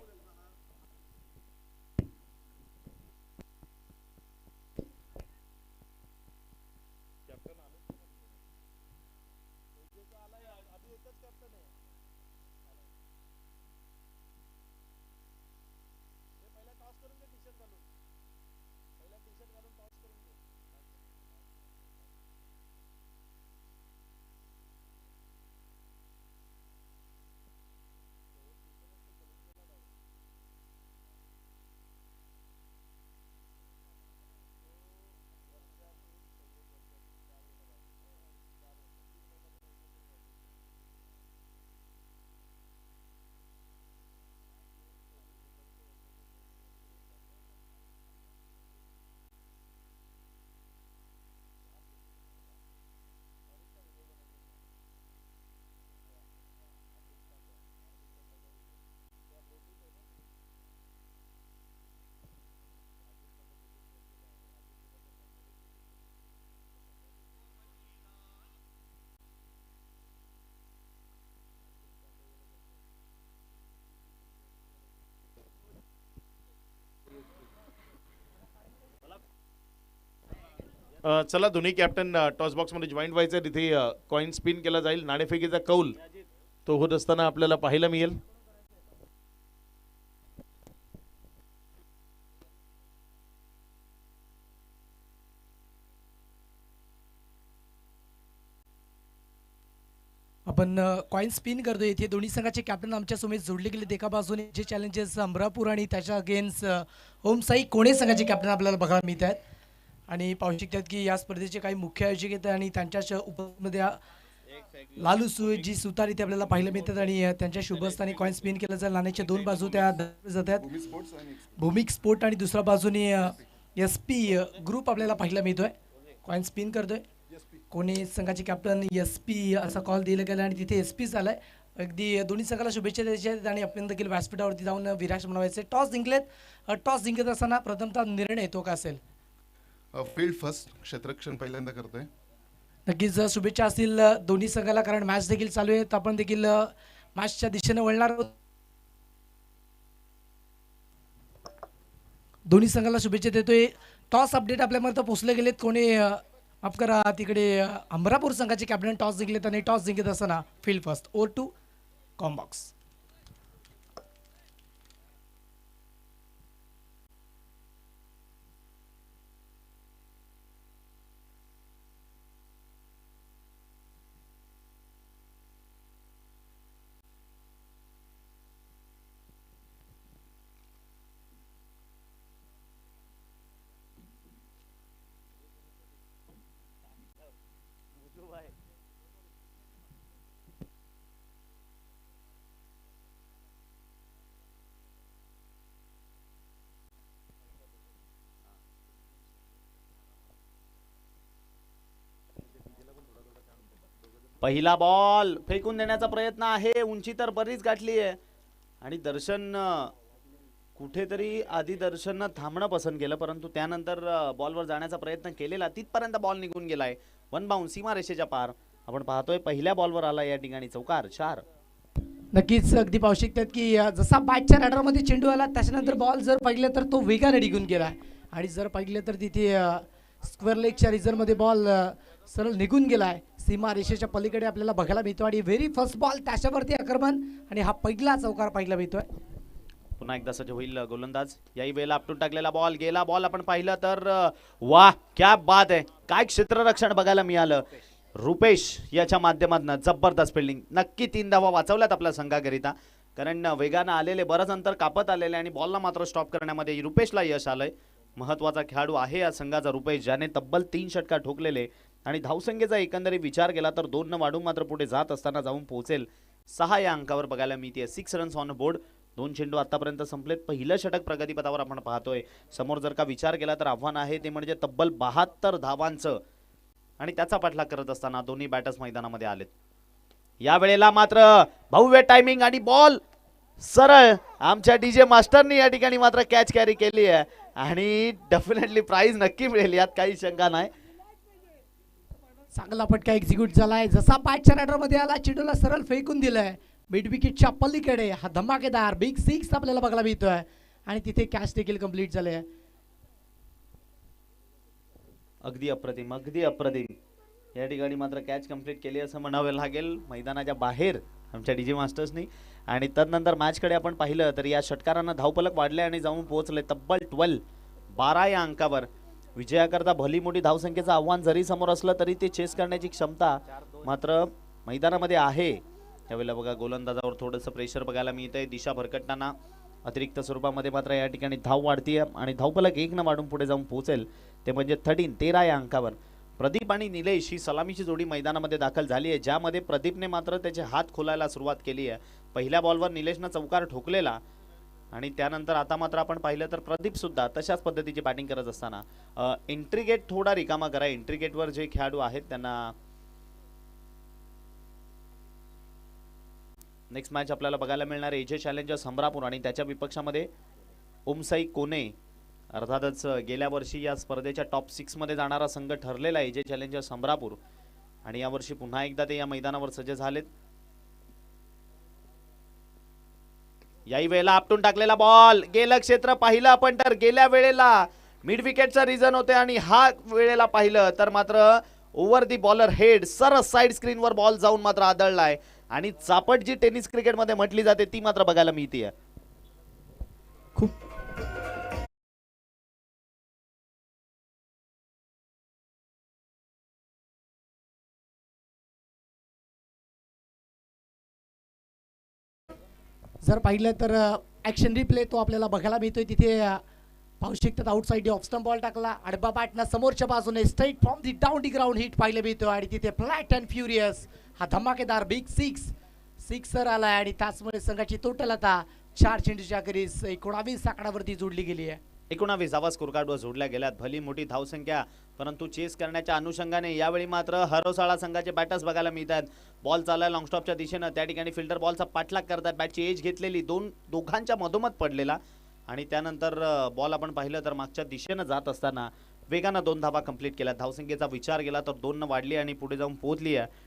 [SPEAKER 1] चला दोन्ही कॅप्टन टॉस बॉक्स मध्ये जॉईंट व्हायचं. तिथे कॉइन स्पिन केला जाईल. नाणेफेकीचा कौल तो होत असताना आपल्याला पाहायला मिळेल.
[SPEAKER 3] आपण कॉइन स्पिन करतोय. इथे दोन्ही संघाचे कॅप्टन आमच्या समोर जोडले गेले. एका बाजूने जे चॅलेंजेस अमरापूर आणि त्याच्या अगेन्स्ट ओमसाई कोणे संघाचे कॅप्टन आपल्याला बघायला मिळत आहेत. आणि पाहू शकतात की या स्पर्धेचे काही मुख्य आयोजक आहेत आणि त्यांच्या उपमध्ये लालू जी सुतार इथे आपल्याला पाहायला मिळतात आणि त्यांच्या शुभस्थानी कॉइन स्पिन केलं जाईल. नाण्याच्या 2 बाजू त्या जातात. भूमिक स्पोर्ट आणि दुसऱ्या बाजूने SP ग्रुप आपल्याला पाहायला मिळतोय. कॉइन स्पिन करतोय. कोणी संघाचे कॅप्टन SP असा कॉल दिला गेला आणि तिथे SP झालाय. अगदी दोन्ही संघाला शुभेच्छा द्यायच्या आहेत आणि आपण देखील व्यासपीठावरती जाऊन विराश बनवायचे. टॉस जिंकलेत. टॉस जिंकत असताना प्रथमतः निर्णय तो का असेल?
[SPEAKER 4] फील्ड फर्स्ट क्षेत्ररक्षण पहिल्यांदा करतोय.
[SPEAKER 3] नक्कीच शुभेच्छा असतील दोन्ही संघाला, कारण मॅच देखील चालू आहे. तर आपण देखील मॅचच्या दिशेने वळणार आहोत. दोन्ही संघाला शुभेच्छा देतोय. टॉस अपडेट आपल्यापर्यंत पोहोचले गेलेत. कोणी माफ करा, तिकडे अमरापूर संघाचे कॅप्टन टॉस जिंकलेत आणि टॉस जिंकत असताना फील्ड फर्स्ट ओव्हर टू कॉम्बॉक्स.
[SPEAKER 2] पहिला बॉल फेकून देण्याचा प्रयत्न आहे, उंची तर बरीच गाठली आहे आणि दर्शन कुठेतरी आधी दर्शननं थांबणं पसंत केलं, परंतु त्यानंतर बॉलवर जाण्याचा प्रयत्न केलेला, तिथपर्यंत बॉल निघून गेलाय. वन बाउंड सीमा रेषेच्या पार. आपण पाहतोय पहिल्या बॉलवर आला या ठिकाणी चौकार 4.
[SPEAKER 3] नक्कीच अगदी पाहू शकतात की जसा बॅटच्या रॅडरमध्ये चेंडू आला त्याच्यानंतर बॉल जर पाहिलं तर तो वेगाने निघून गेला आणि जर पाहिलं तर तिथे स्क्वेअर लेगच्या रिझनमध्ये बॉल सरळ निघून गेलाय. सीमा रेषेच्या पलीकडे आपल्याला बघायला मिळतो आणि व्हेरी फर्स्ट बॉल त्याच्यावरती आक्रमण आणि हा पहिला चौकार पाहायला मिळतोय.
[SPEAKER 2] पुन्हा एकदा सज्ज होईल गोलंदाज. याही वेळेला आपटून टाकलेला बॉल गेला. बॉल आपण पाहिलं तर वाह क्या बात आहे, काय क्षेत्ररक्षण बघायला मिळालं रुपेश याच्या माध्यमातून. जबरदस्त फिल्डिंग. नक्की 3 धावा वाचवल्यात आपल्या संघाकरिता, कारण वेगानं आलेले बरंच अंतर कापत आलेले आणि बॉलला मात्र स्टॉप करण्यामध्ये रुपेशला यश आलंय. महत्वाचा खेळाडू आहे या संघाचा रुपेश, ज्याने तब्बल 3 षटकार ठोकलेले आणि धावसंख्येचा एकंदरीत विचार केला तर 2 न वाढून मात्र पुढे जात असताना जाऊन पोहोचेल 6 या अंकावर बघायला मिळते. 6 रन्स ऑन बोर्ड. 2 चेंडू आतापर्यंत संपलेत. पहिलं षटक प्रगतीपथावर आपण पाहतोय. समोर जर का विचार केला तर आव्हान आहे ते म्हणजे तब्बल 72 धावांचं आणि त्याचा पाठलाग करत असताना दोन्ही बॅटर्स मैदानामध्ये आलेत. या वेळेला मात्र भव्य टायमिंग आणि बॉल सरळ आमच्या डीजे मास्टरनी या ठिकाणी मात्र कॅच कॅरी केली आहे आणि डेफिनेटली प्राइज नक्की मिळेल, यात काही शंका नाही.
[SPEAKER 3] चांगला फटका एक्झिक्यूट झालाय. जसा बॅटच्या रॅडरमध्ये आला चेंडूला सरळ फेकून दिलाय मिड विकेटच्या पलीकडे. हा धमाकेदार बिग 6 आपल्याला बघायला मिळतोय आणि तिथे कॅच देखील कंप्लीट झाले.
[SPEAKER 2] अगदी अप्रतिम, अगदी अप्रतिम. या ठिकाणी मात्र कॅच कंप्लीट केली असं म्हणावे लागेल मैदानाच्या बाहेर आमच्या डीजे मास्टर्सनी. आणि तदनंतर मॅचकडे आपण पाहिलं तर या षटकारांना धावफलक वाढले आणि जाऊन पोहोचले तब्बल 12 या अंकावर. विजयाकरता भली मोठी धावसंख्येचं आव्हान जरी समोर असलं तरी ते चेस करण्याची क्षमता मात्र मैदानामध्ये आहे. त्यावेळेला बघा गोलंदाजावर थोडंसं प्रेशर बघायला मिळतंय. दिशा भरकटताना अतिरिक्त स्वरूपामध्ये मात्र या ठिकाणी धाव वाढतीये आणि धावफलक 1 न वाढून पुढे जाऊन पोहोचेल ते म्हणजे 13 या अंकावर. प्रदीप आणि निलेश ही सलामीची जोडी मैदानामध्ये दाखल झाली आहे, ज्यामध्ये प्रदीपने मात्र त्याचे हात खोलायला सुरुवात केली आहे. पहिल्या बॉलवर निलेशनं चौकार ठोकलेला आणि त्यानंतर आता मात्र आपण पाहिलं तर प्रदीप सुद्धा तशाच पद्धतीची बॅटिंग करत असताना एंट्री गेट थोडा रिकामा करा. एंट्री गेटवर जे खेळाडू आहेत त्यांना नेक्स्ट मॅच आपल्याला बघायला मिळणार एजे चॅलेंजर्स हमरापूर आणि त्याच्या विपक्षामध्ये ओमसाई कोने. अर्थातच गेल्या वर्षी या स्पर्धेच्या टॉप 6 मध्ये जाणारा संघ ठरलेला एजे चॅलेंजर्स हमरापूर आणि यावर्षी पुन्हा एकदा ते या मैदानावर सज्ज झालेत. याही वेळेला आपटून टाकलेला बॉल गेलं क्षेत्र पाहिलं आपण तर गेल्या वेळेला मिड विकेटचा रिझन होते आणि हा वेळेला पाहिलं तर मात्र ओव्हर दी बॉलर हेड सरस साइड स्क्रीनवर बॉल जाऊन मात्र आदळलाय आणि चापट जी टेनिस क्रिकेटमध्ये म्हटली जाते ती मात्र बघायला मिळते.
[SPEAKER 3] खूप जर पाहिलं तर ॲक्शन रिप्ले तो आपल्याला बघायला मिळतोय. तिथे पाहू शकतात आउटसाइड ऑफ स्टंप बॉल टाकला अडबा बॅटना समोरच्या बाजूने straight from the down the ground hit पाहायला मिळतोय आणि तिथे फ्लॅट अँड फ्युरियस हा धमाकेदार बिग 6 सिक्सर आलाय आणि त्याचमुळे संघाची टोटल आता 4 चेंडूच्या अखेरीस 19 आकडावरती जोडली गेली आहे.
[SPEAKER 2] 19 धावा स्कोरकार्डवर जोडल्या गेल्यात. भली मोठी धावसंख्या, परंतु चेस करण्याच्या अनुषंगाने यावेळी मात्र हरोसाळा संघाचे बॅटर्स बघायला मिळतात. बॉल चालला लॉंग स्टॉपच्या दिशेनं, त्या ठिकाणी फिल्डर बॉलचा पाठलाग करतात. बॅटची एज घेतलेली दोघांच्या मधोमध पडलेला आणि त्यानंतर बॉल आपण पाहिलं तर मागच्या दिशेनं जात असताना वेगानं 2 धावा कंप्लीट केल्या. धावसंख्येचा विचार केला तर 2 न वाढली आणि पुढे जाऊन पोहोचली आहे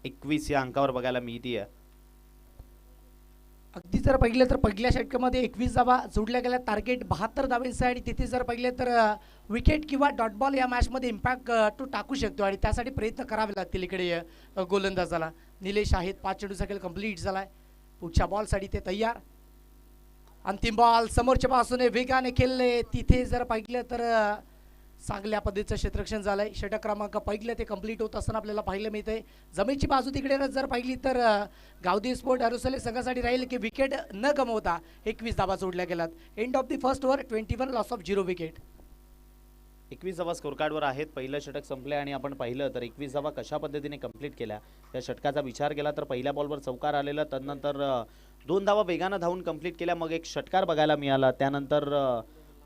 [SPEAKER 2] 21 या अंकावर बघायला मिळते.
[SPEAKER 3] अगदी जर पाहिलं तर पहिल्या षटकामध्ये 21 धावा जोडल्या गेल्या. टार्गेट 72 धावांचं आणि तिथे जर पाहिलं तर विकेट किंवा डॉट बॉल या मॅचमध्ये इम्पॅक्ट तो टाकू शकतो आणि त्यासाठी प्रयत्न करावे लागतील इकडे गोलंदाजाला. निलेश आहेत 5 चेंडूचा खेळ कंप्लीट झालाय. पुढच्या बॉलसाठी ते तयार. अंतिम बॉल समोरच्या बाजूने वेगाने खेळले. तिथे जर पाहिलं तर चांगल्या पद्धतीचं क्षेत्ररक्षण झालंय. षटक क्रमांक पहिलं ते कंप्लीट होत असताना आपल्याला पाहायला मिळतंय. जमेची बाजू तिकडे जर पाहिली तर गावदी स्पोर्ट अरुसले संघासाठी राहील की विकेट न गमवता 21 धावा जोडल्या गेल्यात. End of the first over 21 loss of 0 wicket.
[SPEAKER 2] 21 धावा स्कोरकार्डवर आहेत. पहिलं षटक संपले आणि आपण पाहिलं तर 21 धावा कशा पद्धतीने कंप्लीट केल्या त्या षटकाचा विचार केला तर पहिल्या बॉलवर चौकार आलेला, तदनंतर 2 धावा वेगानं धावून कंप्लीट केल्या, मग एक षटकार बघायला मिळाला. त्यानंतर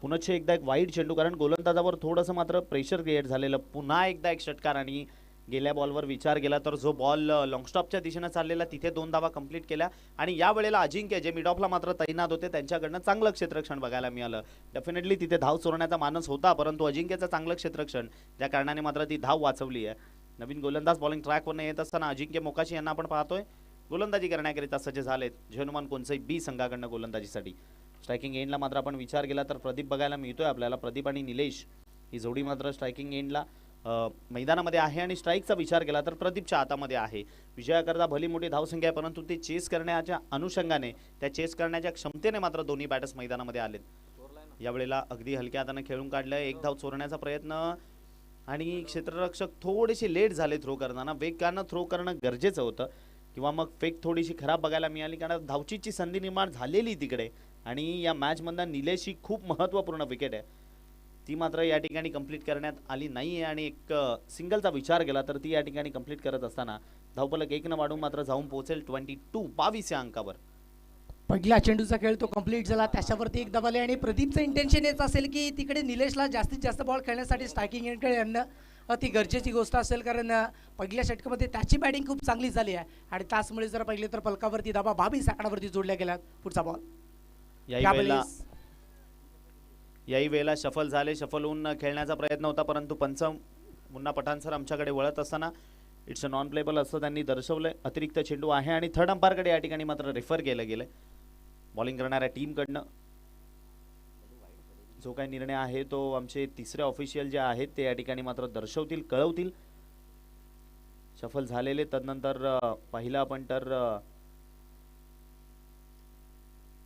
[SPEAKER 2] पुन्हा एकदा एक वाईड चेंडू, कारण गोलंदाजावर थोडंसं मात्र प्रेशर क्रिएट झालेलं. पुन्हा एकदा एक षटकार आणि गेल्या बॉलवर विचार केला तर जो बॉल लॉंग स्टॉपच्या दिशेनं चाललेला तिथे 2 धावा कंप्लीट केल्या आणि या वेळेला अजिंक्य जे मिड ऑफला मात्र तैनात होते त्यांच्याकडनं चांगलं क्षेत्ररक्षण बघायला मिळालं. डेफिनेटली तिथे धाव चोरण्याचा मानस होता, परंतु अजिंक्यचं चांगलं क्षेत्ररक्षण त्या कारणाने मात्र ती धाव वाचवली आहे. नवीन गोलंदाज बॉलिंग ट्रॅकवरनं येत असताना अजिंक्य मोकाशी यांना आपण पाहतोय गोलंदाजी करण्याकरिता सज्ज झालेत. झेनुमान कोणसई बी संघाकडनं गोलंदाजीसाठी. स्ट्रायकिंग एंडला मात्र आपण विचार केला तर प्रदीप बघायला मिळतोय आपल्याला. प्रदीप आणि निलेश ही जोडी मात्र स्ट्रायकिंग एंडला मैदानामध्ये आहे आणि स्ट्राईकचा विचार केला तर प्रदीपच्या हातामध्ये आहे. विजयाकरता भली मोठी धावसंख्या आहे, परंतु ते चेस करण्याच्या अनुषंगाने त्या चेस करण्याच्या क्षमतेने मात्र दोन्ही बॅटर्स मैदानामध्ये आलेत. यावेळेला अगदी हलक्या हाताने खेळून काढलंय. एक धाव चोरण्याचा प्रयत्न आणि क्षेत्ररक्षक थोडेसे लेट झाले थ्रो करताना. वेगानं थ्रो करणं गरजेचं होतं किंवा मग फेक थोडीशी खराब बघायला मिळाली कारण धावचीची संधी निर्माण झालेली तिकडे आणि या मॅचमधला निलेश ही खूप महत्त्वपूर्ण विकेट आहे, ती मात्र या ठिकाणी कंप्लीट करण्यात आली नाही आहे आणि एक सिंगलचा विचार केला तर ती या ठिकाणी कंप्लीट करत असताना धावफलक 1 वाढून मात्र जाऊन पोहोचेल 22 या अंकावर.
[SPEAKER 3] पहिला चेंडूचा खेळ तो कंप्लीट झाला, त्याच्यावरती एक दबाले आणि प्रदीपचं इंटेन्शन येत असेल की तिकडे निलेशला जास्तीत जास्त बॉल खेळण्यासाठी स्ट्रायकिंग एंडकडे आणणं ती गरजेची गोष्ट असेल कारण पहिल्या षटकामध्ये त्याची बॅटिंग खूप चांगली झाली आहे आणि त्याचमुळे जर पाहिले तर पलकावरती धाबा 22 आकडावरती जोडल्या गेल्या. पुढचा बॉल
[SPEAKER 2] याही वेळेला शफल झाले. शफल होऊन खेळण्याचा प्रयत्न होता, परंतु पंच मुन्ना पठाण सर आमच्याकडे वळत असताना इट्स अ नॉन प्लेबल असं त्यांनी दर्शवलंय. अतिरिक्त चेंडू आहे आणि थर्ड अंपायरकडे या ठिकाणी मात्र रेफर केलं गेलंय. बॉलिंग करणाऱ्या टीमकडनं जो काही निर्णय आहे तो आमचे तिसरे ऑफिशियल जे आहेत ते या ठिकाणी मात्र दर्शवतील, कळवतील. शफल झालेले तदनंतर पहिला आपण तर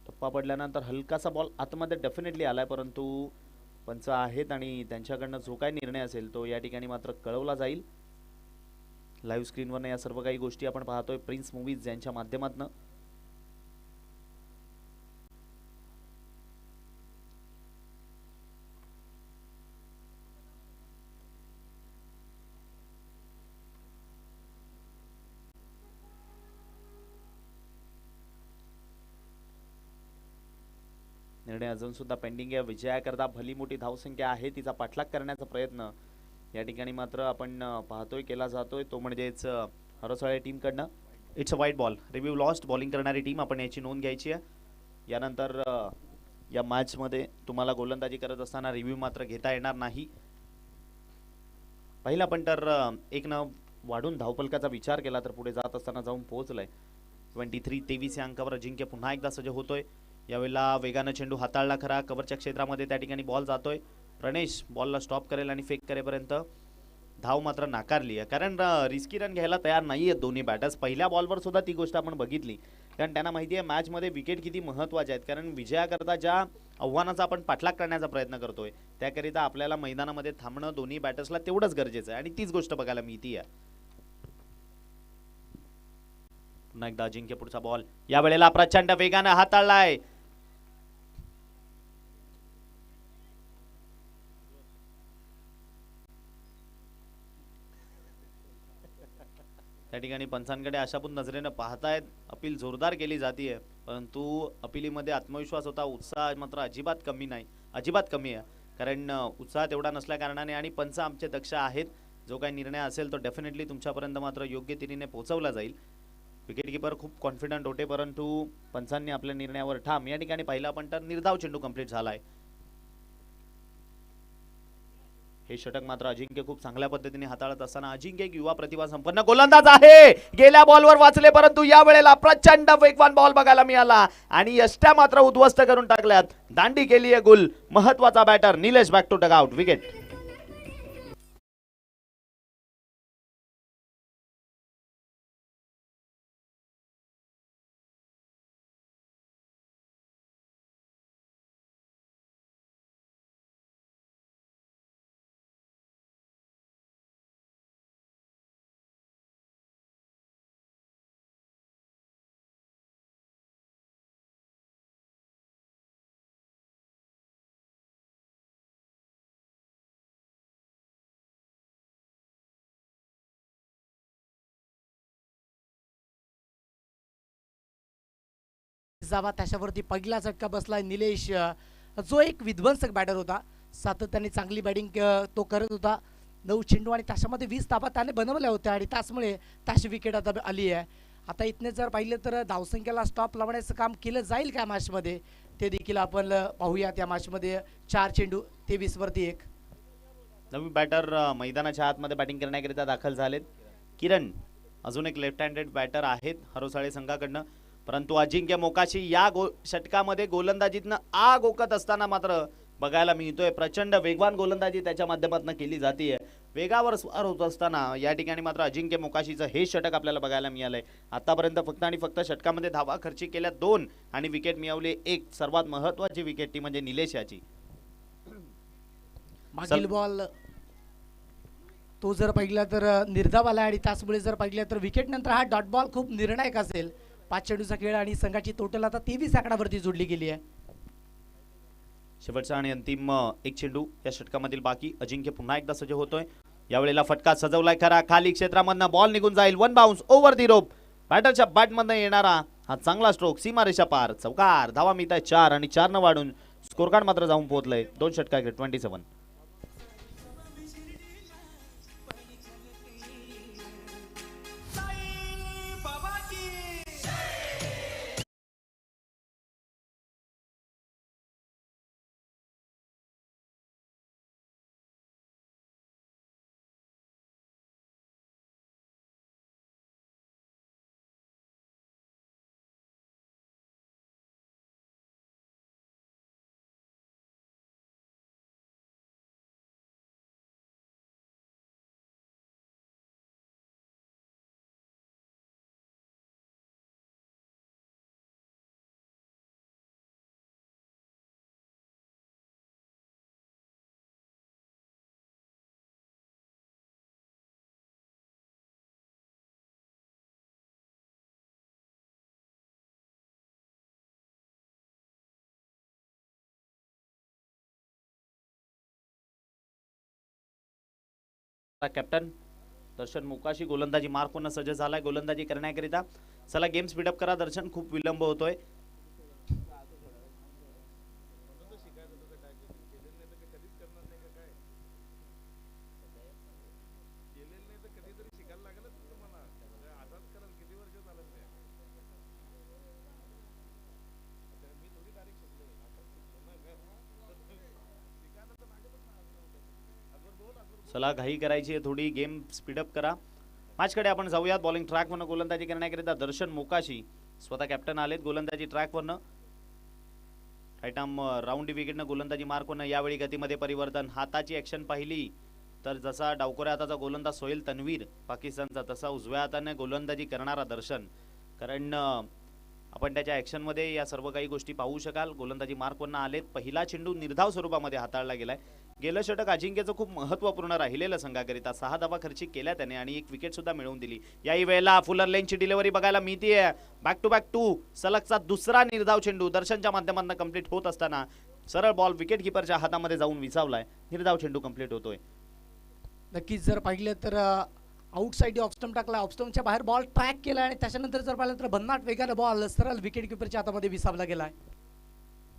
[SPEAKER 2] टप्पा पडल्यानंतर हलकासा बॉल आतमध्ये डेफिनेटली आलाय, परंतु पंच आहेत आणि त्यांच्याकडनं जो काही निर्णय असेल तो या ठिकाणी मात्र कळवला जाईल. लाईव्ह स्क्रीनवर या सर्व काही गोष्टी आपण पाहतोय प्रिन्स मूवीज यांच्या माध्यमातून. निर्णय अजून सुद्धा पेंडिंग आहे. विजयाकरता भली मोठी धावसंख्या आहे, तिचा पाठलाग करण्याचा प्रयत्न या ठिकाणी मात्र आपण पाहतोय केला जातोय, तो म्हणजेच हरसवाळे टीमकडनं. इट्स अ वाईट बॉल. Review lost. बॉलिंग करणारी टीम आपण याची नोंद घ्यायची आहे. यानंतर या मॅचमध्ये तुम्हाला गोलंदाजी करत असताना रिव्ह्यू मात्र घेता येणार नाही. पहिला पण तर 1 वाढून धावफलकाचा विचार केला तर पुढे जात असताना जाऊन पोहोचलाय. 23 या अंकावर अजिंक्य पुन्हा एकदा सज्ज होतोय. यावेळेला वेगानं चेंडू हाताळला खरा, कव्हरच्या क्षेत्रामध्ये त्या ठिकाणी बॉल जातोय. प्रणेश बॉलला स्टॉप करेल आणि फेक करेपर्यंत धाव मात्र नाकारली आहे कारण रिस्की रन घ्यायला तयार नाही आहेत दोन्ही बॅटर्स. पहिल्या बॉलवर सुद्धा ती गोष्ट आपण बघितली कारण त्यांना माहिती आहे मॅचमध्ये विकेट किती महत्त्वाचे आहेत कारण विजयाकरता ज्या आव्हानाचा आपण पाठलाग करण्याचा प्रयत्न करतोय त्याकरिता आपल्याला मैदानामध्ये थांबणं दोन्ही बॅटर्सला तेवढंच गरजेचं आहे आणि तीच गोष्ट बघायला मिळते आहे. पुन्हा एकदा अजिंक्य पुढचा बॉल या वेळेला प्रचंड वेगानं हाताळलाय. त्या ठिकाणी पंचांकडे अशापून नजरेनं पाहतायत. अपील जोरदार केली जाते परंतु अपिलीमध्ये आत्मविश्वास होता, उत्साह मात्र अजिबात कमी नाही, अजिबात कमी आहे कारण उत्साह तेवढा नसल्या कारणाने आणि पंच आमचे दक्ष आहेत. जो काही निर्णय असेल तो डेफिनेटली तुमच्यापर्यंत मात्र योग्य तिरीने पोहोचवला जाईल. विकेट कीपर खूप कॉन्फिडंट होते परंतु पंचांनी आपल्या निर्णयावर ठाम. या ठिकाणी पहिला पण तर निर्धाव चेंडू कंप्लीट झालाय. हे षटक मात्र अजिंक्य खूप चांगल्या पद्धतीने हाताळत असताना अजिंक्य एक युवा प्रतिभा संपन्न गोलंदाज आहे. गेल्या बॉलवर वाचले परंतु या वेळेला प्रचंड वेगवान बॉल बघायला मिळाला आणि यष्ट्या मात्र उद्ध्वस्त करून टाकल्यात. दांडी केली आहे गुल. महत्वाचा batter Nilesh back to dugout. Wicket.
[SPEAKER 3] जावा त्याच्यावरती पहिला झटका बसलाय. निलेश जो एक विध्वंसक बॅटर होता, सातत्याने चांगली बॅटिंग तो करत होता. 9 चेंडू आणि तासामध्ये 20 धावा त्याने बनवल्या होत्या आणि त्याचमुळे त्याची विकेट आता आली आहे. आता इथने जर पाहिलं तर धावसंख्येला स्टॉप लावण्याचं काम केलं जाईल का मॅचमध्ये ते देखील आपण पाहूयात. या मॅचमध्ये 4 चेंडू 23 वरती 1.
[SPEAKER 2] नवी बॅटर मैदानाच्या आतमध्ये बॅटिंग करण्याकरिता दाखल झालेत. किरण अजून एक लेफ्ट हँडेड बॅटर आहेत हरोसाळे संघाकडनं, परंतु अजिंक्य मोकाशी या षटकामध्ये गोलंदाजीतनं आग ओकत असताना मात्र बघायला मिळतोय. प्रचंड वेगवान गोलंदाजी त्याच्या माध्यमातून केली जाते. वेगावर स्वार होत असताना या ठिकाणी मात्र अजिंक्य मोकाशीचं हे षटक आपल्याला बघायला मिळालंय. आतापर्यंत फक्त आणि फक्त षटकामध्ये धावा खर्ची केल्या 2 आणि विकेट मिळवली 1. सर्वात महत्वाची विकेट ती म्हणजे निलेश याची.
[SPEAKER 3] मागील बॉल तो जर पाहिला तर निर्धाव आला आणि त्याचमुळे जर पाहिलं तर विकेट नंतर हा डॉट बॉल खूप निर्णायक असेल. 5 चेंडूचा खेळ आणि संघाची टोटल आता 23 आकडावरती जोडली गेली आहे.
[SPEAKER 2] शेवटचा आणि अंतिम 1 चेंडू या षटकामधील बाकी. अजिंक्य पुन्हा एकदा सज्ज होतोय. यावेळेला फटका सजवलाय खरा, खाली क्षेत्रामधनं बॉल निघून जाईल. 1 बाउन्स ओव्हर दी रोप. बॅटरच्या बॅटमधनं येणारा हा चांगला स्ट्रोक, सीमारेषा पार, चौकार. धावा मिळत आहे 4 आणि 4 न वाढून स्कोर कार्ड मात्र जाऊन पोहोचलंय 2 षटकाकडे 27. कॅप्टन दर्शन मोकाशी गोलंदाजी मार्क होणं सज्ज झालाय गोलंदाजी करण्याकरिता. चला गेम स्पीडअप करा दर्शन, खूप विलंब होतोय. चला घाई करायची आहे थोडी, गेम स्पीडअप करा. मॅचकडे आपण जाऊयात. बॉलिंग ट्रॅकवरनं गोलंदाजी करण्याकरिता दर्शन मोकाशी स्वतः कॅप्टन आलेत गोलंदाजी ट्रॅकवरनं. राईट आर्म राऊंड विकेटनं गोलंदाजी मार्क होणं. यावेळी गतीमध्ये परिवर्तन. हाताची ॲक्शन पाहिली तर जसा डावकोऱ्या हाताचा गोलंदाज सोहेल तन्वीर पाकिस्तानचा, तसा उजव्या हाताने गोलंदाजी करणारा दर्शन. कारण आपण त्याच्या ॲक्शनमध्ये या सर्व काही गोष्टी पाहू शकाल. गोलंदाजी मार्कवरनं आलेत. पहिला चेंडू निर्धाव स्वरूपामध्ये हाताळला गेलाय. गेलं षटक अजिंक्यचं खूप महत्त्वपूर्ण राहिलेलं संघाकरिता. 6 धावा खर्ची केल्या त्याने आणि 1 विकेट सुद्धा मिळवून दिली. याही वेळेला फुलर लेनची डिलिव्हरी बघायला मिळतीये. बॅक टू बॅक 2 सलगचा दुसरा निर्धाव चेंडू दर्शनच्या माध्यमातून कंप्लीट होत असताना सरळ बॉल विकेट किपरच्या हातामध्ये जाऊन विसावलाय. निर्धाव चेंडू कंप्लीट होतोय.
[SPEAKER 3] नक्कीच जर पाहिलं तर आउटसाइड ऑफस्टम्प टाकला, ऑफस्टम्पच्या बाहेर बॉल ट्रॅक केला आणि त्याच्यानंतर जर पाहिलं तर भन्नाट वेगाने बॉल सरळ विकेट किपरच्या हातामध्ये विसावला गेलाय.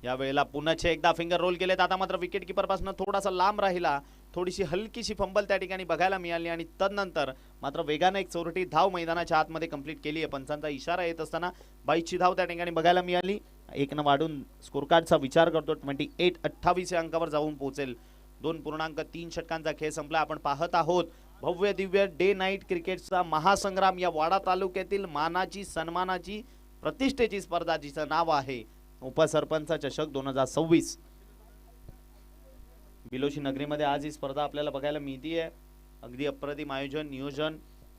[SPEAKER 2] या वेळेला पुन्हा एकदा फिंगर रोल केलेत. आता मात्र विकेट किपर पासून थोडासा लांब राहिला. थोडीशी हलकीशी फंबल त्या ठिकाणी बघायला मिळाली आणि तदनंतर मात्र वेगाने एक चौरटी धाव मैदानाच्या आतमध्ये कंप्लीट केली आहे. पंचांचा इशारा येत असताना 22ची धाव त्या ठिकाणी बघायला मिळाली. 1 न वाढून स्कोर कार्डचा विचार करतो. 28 या अंकावर जाऊन पोहोचेल. 2.3 षटकांचा खेळ संपला. आपण पाहत आहोत भव्य दिव्य डे नाईट क्रिकेटचा महासंग्राम. या वाडा तालुक्यातील मानाची, सन्मानाची, प्रतिष्ठेची स्पर्धा जिचं नाव आहे उपसरपंच चषक 2026. बिलोशी नगरीमध्ये आज ही स्पर्धा आपल्याला बघायला मिळतीये. अगदी अप्रतिम आयोजन, नियोजन.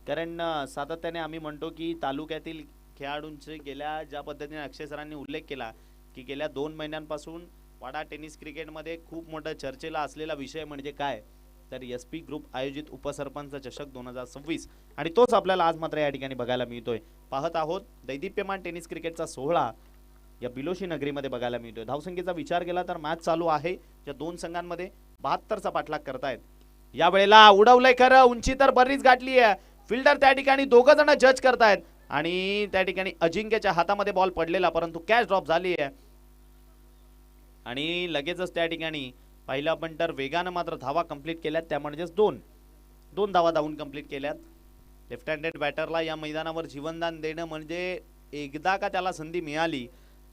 [SPEAKER 2] कारण सातत्याने आम्ही म्हणतो की तालुक्यातील खेळाडूंचे गेल्या ज्या पद्धतीने अक्षय सरांनी उल्लेख केला की गेल्या 2 महिन्यांपासून वाडा टेनिस क्रिकेटमध्ये खूप मोठा चर्चेला असलेला विषय म्हणजे काय तर SP ग्रुप आयोजित उपसरपंच चषक 2026 आणि तोच आपल्याला आज मात्र या ठिकाणी बघायला मिळतोय. पाहत आहोत दैदिप्यमान टेनिस क्रिकेटचा सोहळा या बिलोशी नगरीमध्ये बघायला मिळतोय. धावसंख्येचा विचार केला तर मॅच चालू आहे. या 2 संघांमध्ये 72चा पाठलाग करतायत. या वेळेला उडवलंय खरं, उंची तर बरीच गाठली आहे. फिल्डर त्या ठिकाणी 2 जण जज करतायत आणि त्या ठिकाणी अजिंक्यच्या हातामध्ये बॉल पडलेला, परंतु कॅच ड्रॉप झाली आहे आणि लगेचच त्या ठिकाणी पहिला पण तर वेगानं मात्र धावा कंप्लीट केल्यात, त्या म्हणजेच 2. 2 धावा धावून कंप्लीट केल्यात. लेफ्ट हँडेड बॅटरला या मैदानावर जीवनदान देणं म्हणजे एकदा का त्याला संधी मिळाली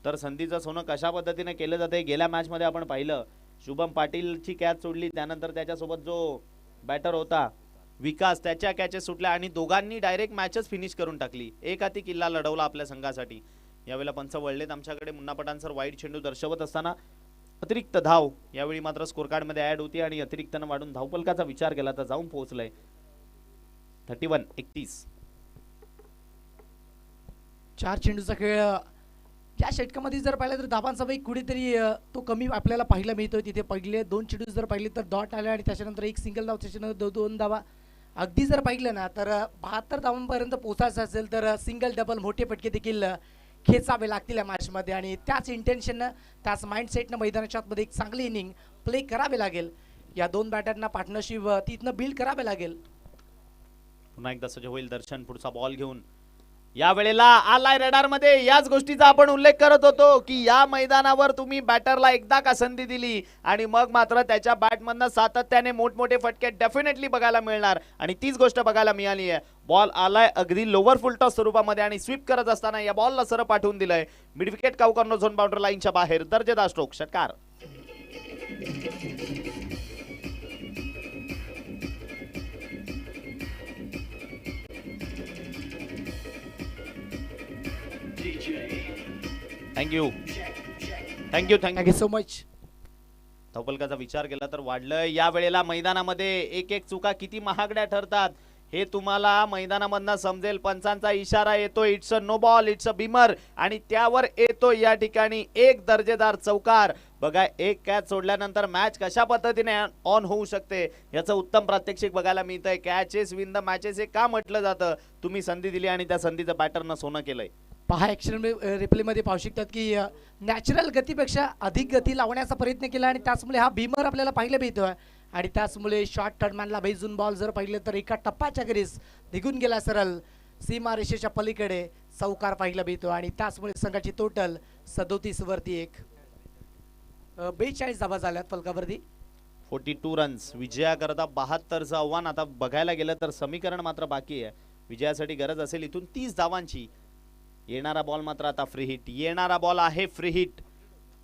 [SPEAKER 2] तर संधीचं सोनं कशा पद्धतीने केलं जाते. गेल्या मॅचमध्ये आपण पाहिलं शुभम पाटीलची कॅच सोडली, त्यानंतर त्याच्यासोबत जो बॅटर होता विकास त्याच्या कॅचेस सुटल्या आणि दोघांनी डायरेक्ट मॅचच फिनिश करून टाकली. एक हाती किल्ला लढवला आपल्या संघासाठी. यावेळेला पंच वळलेत आमच्याकडे. मुन्ना पठाण सर वाईड चेंडू दर्शवत असताना अतिरिक्त धाव यावेळी मात्र स्कोर कार्ड मध्ये ऍड होती आणि अतिरिक्तनं वाढून धावफलकाचा विचार केला तर जाऊन पोहोचलाय 31-31.
[SPEAKER 3] 4 चेंडूचा खेळ या षटकामध्ये जर पाहिलं तर धाबांचा वेग कुठेतरी तो कमी आपल्याला पाहायला मिळतोय. तिथे पहिले 2 चेंडू जर पाहिले तर डॉट आले आणि त्याच्यानंतर एक सिंगल धाव, त्याच्यानंतर 2 धावा. अगदी जर पाहिलं ना तर 72 धावांपर्यंत पोहोचायचं असेल तर सिंगल डबल मोठे फटके देखील खेचावे लागतील या मॅचमध्ये आणि त्याच इंटेन्शननं त्याच माइंडसेटनं मैदानाच्या आतमध्ये एक चांगली इनिंग प्ले करावे लागेल. या 2 बॅटरना पार्टनरशिप तिथनं बिल्ड करावे लागेल.
[SPEAKER 2] पुन्हा एकदा सज्ज होईल दर्शन पुढचा बॉल घेऊन. या वेळेला आलाय रडार मध्ये. याच गोष्टीचा आपण उल्लेख करत होतो की या मैदानावर तुम्ही बॅटरला एकदा का संधी दिली आणि मग मात्र त्याच्या बॅटमधनं सातत्याने मोठमोठे फटके डेफिनेटली बघायला मिळणार आणि तीच गोष्ट बघायला मिळाली आहे. बॉल आलाय अगदी लोअर फुल टॉस स्वरूपामध्ये आणि स्वीप करत असताना या बॉलला सरळ पाठवून दिलंय mid wicket cow corner zone boundary लाईनच्या बाहेर. दर्जेदार स्ट्रोक, षटकार. Thank you thank you thank you.
[SPEAKER 3] Thank you so much.
[SPEAKER 2] धावफलकाचा विचार केला तर वाढलं. या वेळेला मैदानामध्ये एक एक चुका किती महागड्या ठरतात हे तुम्हाला मैदानामधनं समजेल. पंचांचा इशारा येतो, it's a no ball, it's a beamer आणि त्यावर येतो या ठिकाणी एक दर्जेदार चौकार. बघा एक कॅच सोडल्यानंतर मॅच कशा पद्धतीने ऑन होऊ शकते याचं उत्तम प्रात्यक्षिक बघायला मिळतंय. कॅचेस विन द मॅचेस हे का म्हटलं जातं. तुम्ही संधी दिली आणि त्या संधीचं बॅटरनं सोनं केलंय.
[SPEAKER 3] पहा ॲक्शन रिप्लेमध्ये पाहू शकतात की नॅचरल गतीपेक्षा अधिक गती लावण्याचा प्रयत्न केला आणि त्याचमुळे हा भीमर आपल्याला पाहायला मिळतोय आणि त्याचमुळे शॉर्ट टर्नमॅनला भेजून बॉल जर पाहिलं तर एका टप्प्याच्या गरीस निघून गेला सरळ सीमा रेषेच्या पलीकडे चौकार पाहायला मिळतो आणि त्याचमुळे संघाची टोटल 37 वरती 42 धावा झाल्यात फलकावरती.
[SPEAKER 2] 42 रन्स विजयाकरता 72चं आव्हान. आता बघायला गेलं तर समीकरण मात्र बाकी आहे. विजयासाठी गरज असेल इथून 30 धावांची. येणारा बॉल मात्र आता फ्री हिट. येणारा बॉल आहे फ्री हिट.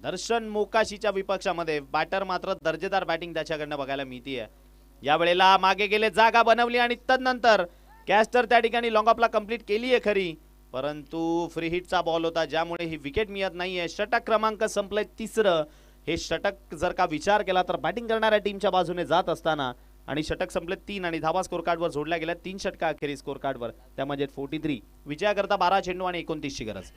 [SPEAKER 2] दर्शन मोकाशीच्या विपक्षामध्ये बॅटर मात्र दर्जेदार बॅटिंग त्याच्याकडनं बघायला मिळतीये. या वेळेला मागे गेले, जागा बनवली आणि तदनंतर कॅस्टर त्या ठिकाणी लॉंग ऑफला कंप्लीट केली आहे खरी, परंतु फ्री हिटचा बॉल होता ज्यामुळे ही विकेट मिळत नाहीये. षटक क्रमांक संपले 3रं. हे षटक जर का विचार केला तर बॅटिंग करणाऱ्या टीमच्या बाजूने जात असताना आणि षटक संपले 3 आणि धावा स्कोर कार्डवर जोडल्या गेल्या 3 षटका अखेरीस स्कोर कार्डवर. त्यामध्ये 43. विजयाकरता 12 चेंडू आणि 29ची गरज.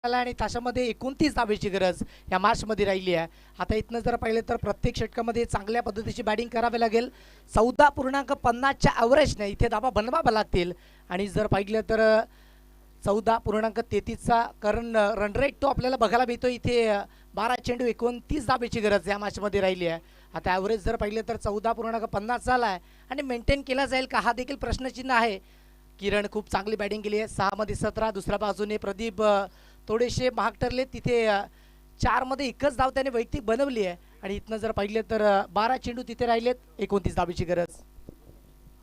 [SPEAKER 3] आणि तासामध्ये 29 धावेची गरज या मॅचमध्ये राहिली आहे. आता इथनं जर पाहिलं तर प्रत्येक षटकामध्ये चांगल्या पद्धतीची बॅटिंग करावी लागेल. 14.50च्या ॲव्हरेजने इथे धावा बनवाव्या लागतील आणि जर पाहिलं तर 14.33चा कारण रन रेट तो आपल्याला बघायला मिळतो. इथे 12 चेंडू 29 धावेची गरज या मॅचमध्ये राहिली आहे. आता ॲव्हरेज जर पाहिलं तर 14.50 झाला आहे आणि मेंटेन केला जाईल का हा देखील प्रश्नचिन्ह आहे. किरण खूप चांगली बॅटिंग केली आहे. 6 मध्ये 17. दुसऱ्या बाजूने प्रदीप थोडेसे महाग ठरले. तिथे 4 मध्ये एकच धाव त्याने वैयक्तिक बनवली आहे आणि इथनं जर पाहिलं तर 12 चेंडू तिथे राहिलेत. 29 धावेची गरज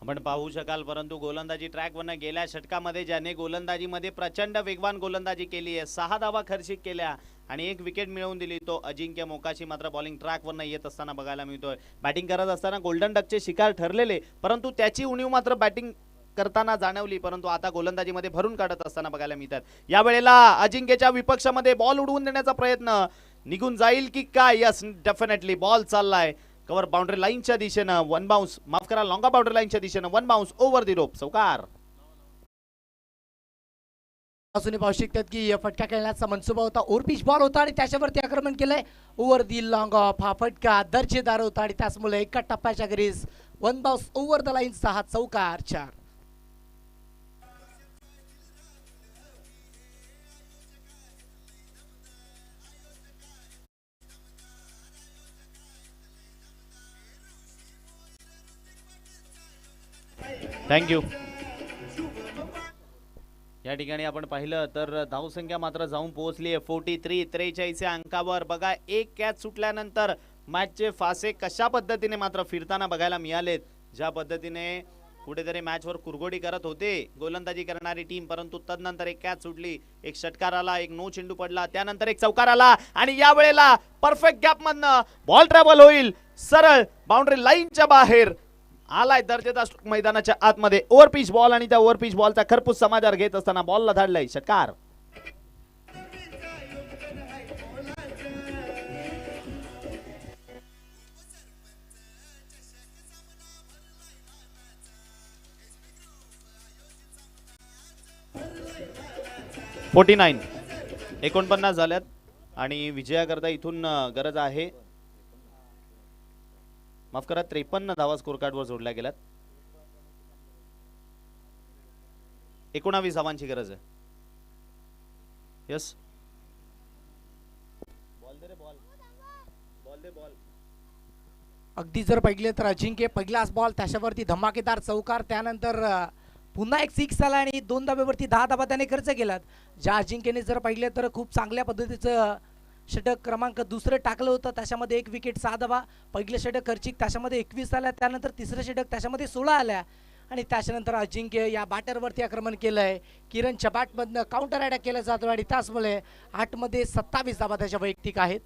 [SPEAKER 2] आपण पाहू शकाल. परंतु गोलंदाजी ट्रॅकवरनं गेल्या षटकामध्ये ज्याने गोलंदाजीमध्ये प्रचंड वेगवान गोलंदाजी केली आहे, 6 धावा खर्चिक केल्या आणि 1 विकेट मिळवून दिली, तो अजिंक्य मोकाशी मात्र बॉलिंग ट्रॅकवरनं येत असताना बघायला मिळतोय. बॅटिंग करत असताना गोल्डन डकचे शिकार ठरलेले, परंतु त्याची उणीव मात्र बॅटिंग करताना जाणवली, परंतु आता गोलंदाजीमध्ये भरून काढत असताना बघायला मिळतात. यावेळेला अजिंक्यच्या विपक्षामध्ये बॉल उडवून देण्याचा प्रयत्न, निघून जाईल की काय? यस, डेफिनेटली बॉल चाललाय कव्हर बाउंड्री लाईनच्या दिशेनं, वन बाउन्स, माफ करा, लॉंगा बाउंड्री लाईनच्या दिशेनं, one bounce over the rope, चौकार.
[SPEAKER 3] अजूनही पाहू शकतात की फटका खेळण्याचा मनसुबा होता, ओव्हरपिच बॉल होता आणि त्याच्यावरती आक्रमण केलंय ओव्हर दी लॉंग ऑफ. हा फटका दर्जेदार होता आणि त्याचमुळे एका टप्प्याच्या घरीच one bounce over the line, 6 चौकार 4.
[SPEAKER 2] थँक्यू. या ठिकाणी आपण पाहिलं तर धावसंख्या मात्र जाऊन पोहोचली आहे 43 या अंकावर. बघा, एक कॅच सुटल्यानंतर मॅचचे फासे कशा पद्धतीने मात्र फिरताना बघायला मिळालेत. ज्या पद्धतीने कुठेतरी मॅचवर कुरघोडी करत होते गोलंदाजी करणारी टीम, परंतु तदनंतर एक कॅच सुटली, एक षटकार आला, एक नो चेंडू पडला, त्यानंतर एक चौकार आला आणि या वेळेला परफेक्ट गॅप मधनं बॉल ट्रॅव्हल होईल सरळ बाउंड्री लाईनच्या बाहेर. आलाय दर्जेदार मैदानाच्या आतमध्ये ओव्हरपिच बॉल आणि त्या ओव्हरपिच बॉलचा खरपूस समाचार घेत असताना बॉलला धाडलाय षटकार. (49) 49 झाल्यात आणि विजयाकरता इथून गरज आहे, माफ करा, 53 धावा स्कोर कार्डवर जोडल्या गेल्यात. 19 धावांची गरज आहे. यस, बॉल दे रे, बॉल दे, बॉल.
[SPEAKER 3] अगदी जर पाहिले तर अजिंक्य पहिलाच बॉल, त्याच्यावरती धमाकेदार चौकार, त्यानंतर पुन्हा एक 6 आला आणि 2 धाब्यावरती 10 धाबा त्याने खर्च केलात. ज्या अजिंक्यने जर पाहिले तर खूप चांगल्या पद्धतीचं षटक क्रमांक दुसरं टाकलं होतं, त्याच्यामध्ये 1 विकेट 6 धाबा. पहिलं षटक खर्चिक, त्याच्यामध्ये 21 आल्या, त्यानंतर तिसरं षटक त्याच्यामध्ये 16 आल्या आणि त्याच्यानंतर अजिंक्य या बॅटरवरती आक्रमण केलंय. किरणच्या बॅटमधनं काउंटर अटॅक केला जातो आणि त्याचमुळे 8 मध्ये 27 धाबा त्याच्या वैयक्तिक आहेत.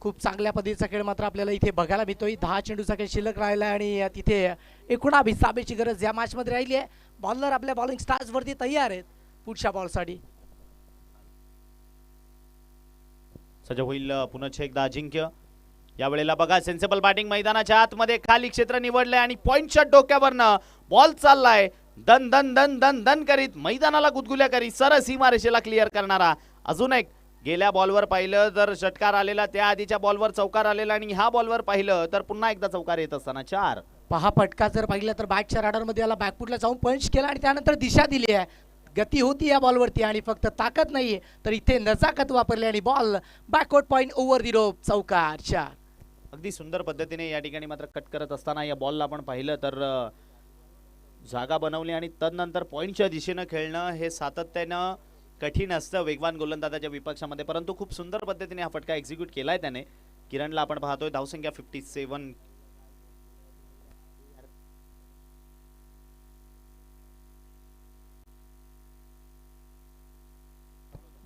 [SPEAKER 3] खूप चांगल्या पद्धतीचा खेळ मात्र आपल्याला इथे बघायला मिळतोय. 10 चेंडूचा खेळ शिल्लक राहिला आणि तिथे 19 धाब्याची गरज या मॅचमध्ये राहिली आहे. बॉलर आपल्या बॉलिंग स्टार्सवरती तयार आहेत पुढच्या बॉलसाठी.
[SPEAKER 2] सज्ज होईल पुन्हा एकदा अजिंक्य. यावेळेला बघा, सेन्सेबल बॅटिंग मैदानाच्या आतमध्ये खाली क्षेत्र निवडलंय आणि पॉइंटच्या डोक्यावरनं बॉल चाललाय दन दन दन दन दन करीत, मैदानाला गुदगुल्या करीत सरळ सीमारेषेला क्लिअर करणारा. अजून एक, गेल्या बॉलवर पाहिलं तर षटकार आलेला, त्या आधीच्या बॉलवर चौकार आलेला आणि ह्या बॉलवर पाहिलं तर पुन्हा एकदा चौकार येत असताना 4.
[SPEAKER 3] पहा, फटका जर पाहिलं तर बॅटच्या राडारमध्ये याला बॅकफुटला जाऊन पंच केला आणि त्यानंतर दिशा दिली आहे. गती होती या बॉलवरती आणि फक्त ताकद नाहीये, तर इथे नजाकत वापरली आणि ball backward point over the rope, चौकार 4.
[SPEAKER 2] अगदी सुंदर पद्धतीने या ठिकाणी मात्र कट करत असताना या बॉलला आपण पाहिलं तर जागा बनवली आणि तदनंतर पॉइंटच्या दिशेनं खेळणं हे सातत्यानं कठीण असतं वेगवान गोलंदाजाच्या विपक्षामध्ये, परंतु खूप सुंदर पद्धतीने हा फटका एक्झिक्यूट केलाय त्याने. किरणला आपण पाहतोय, धावसंख्या 57.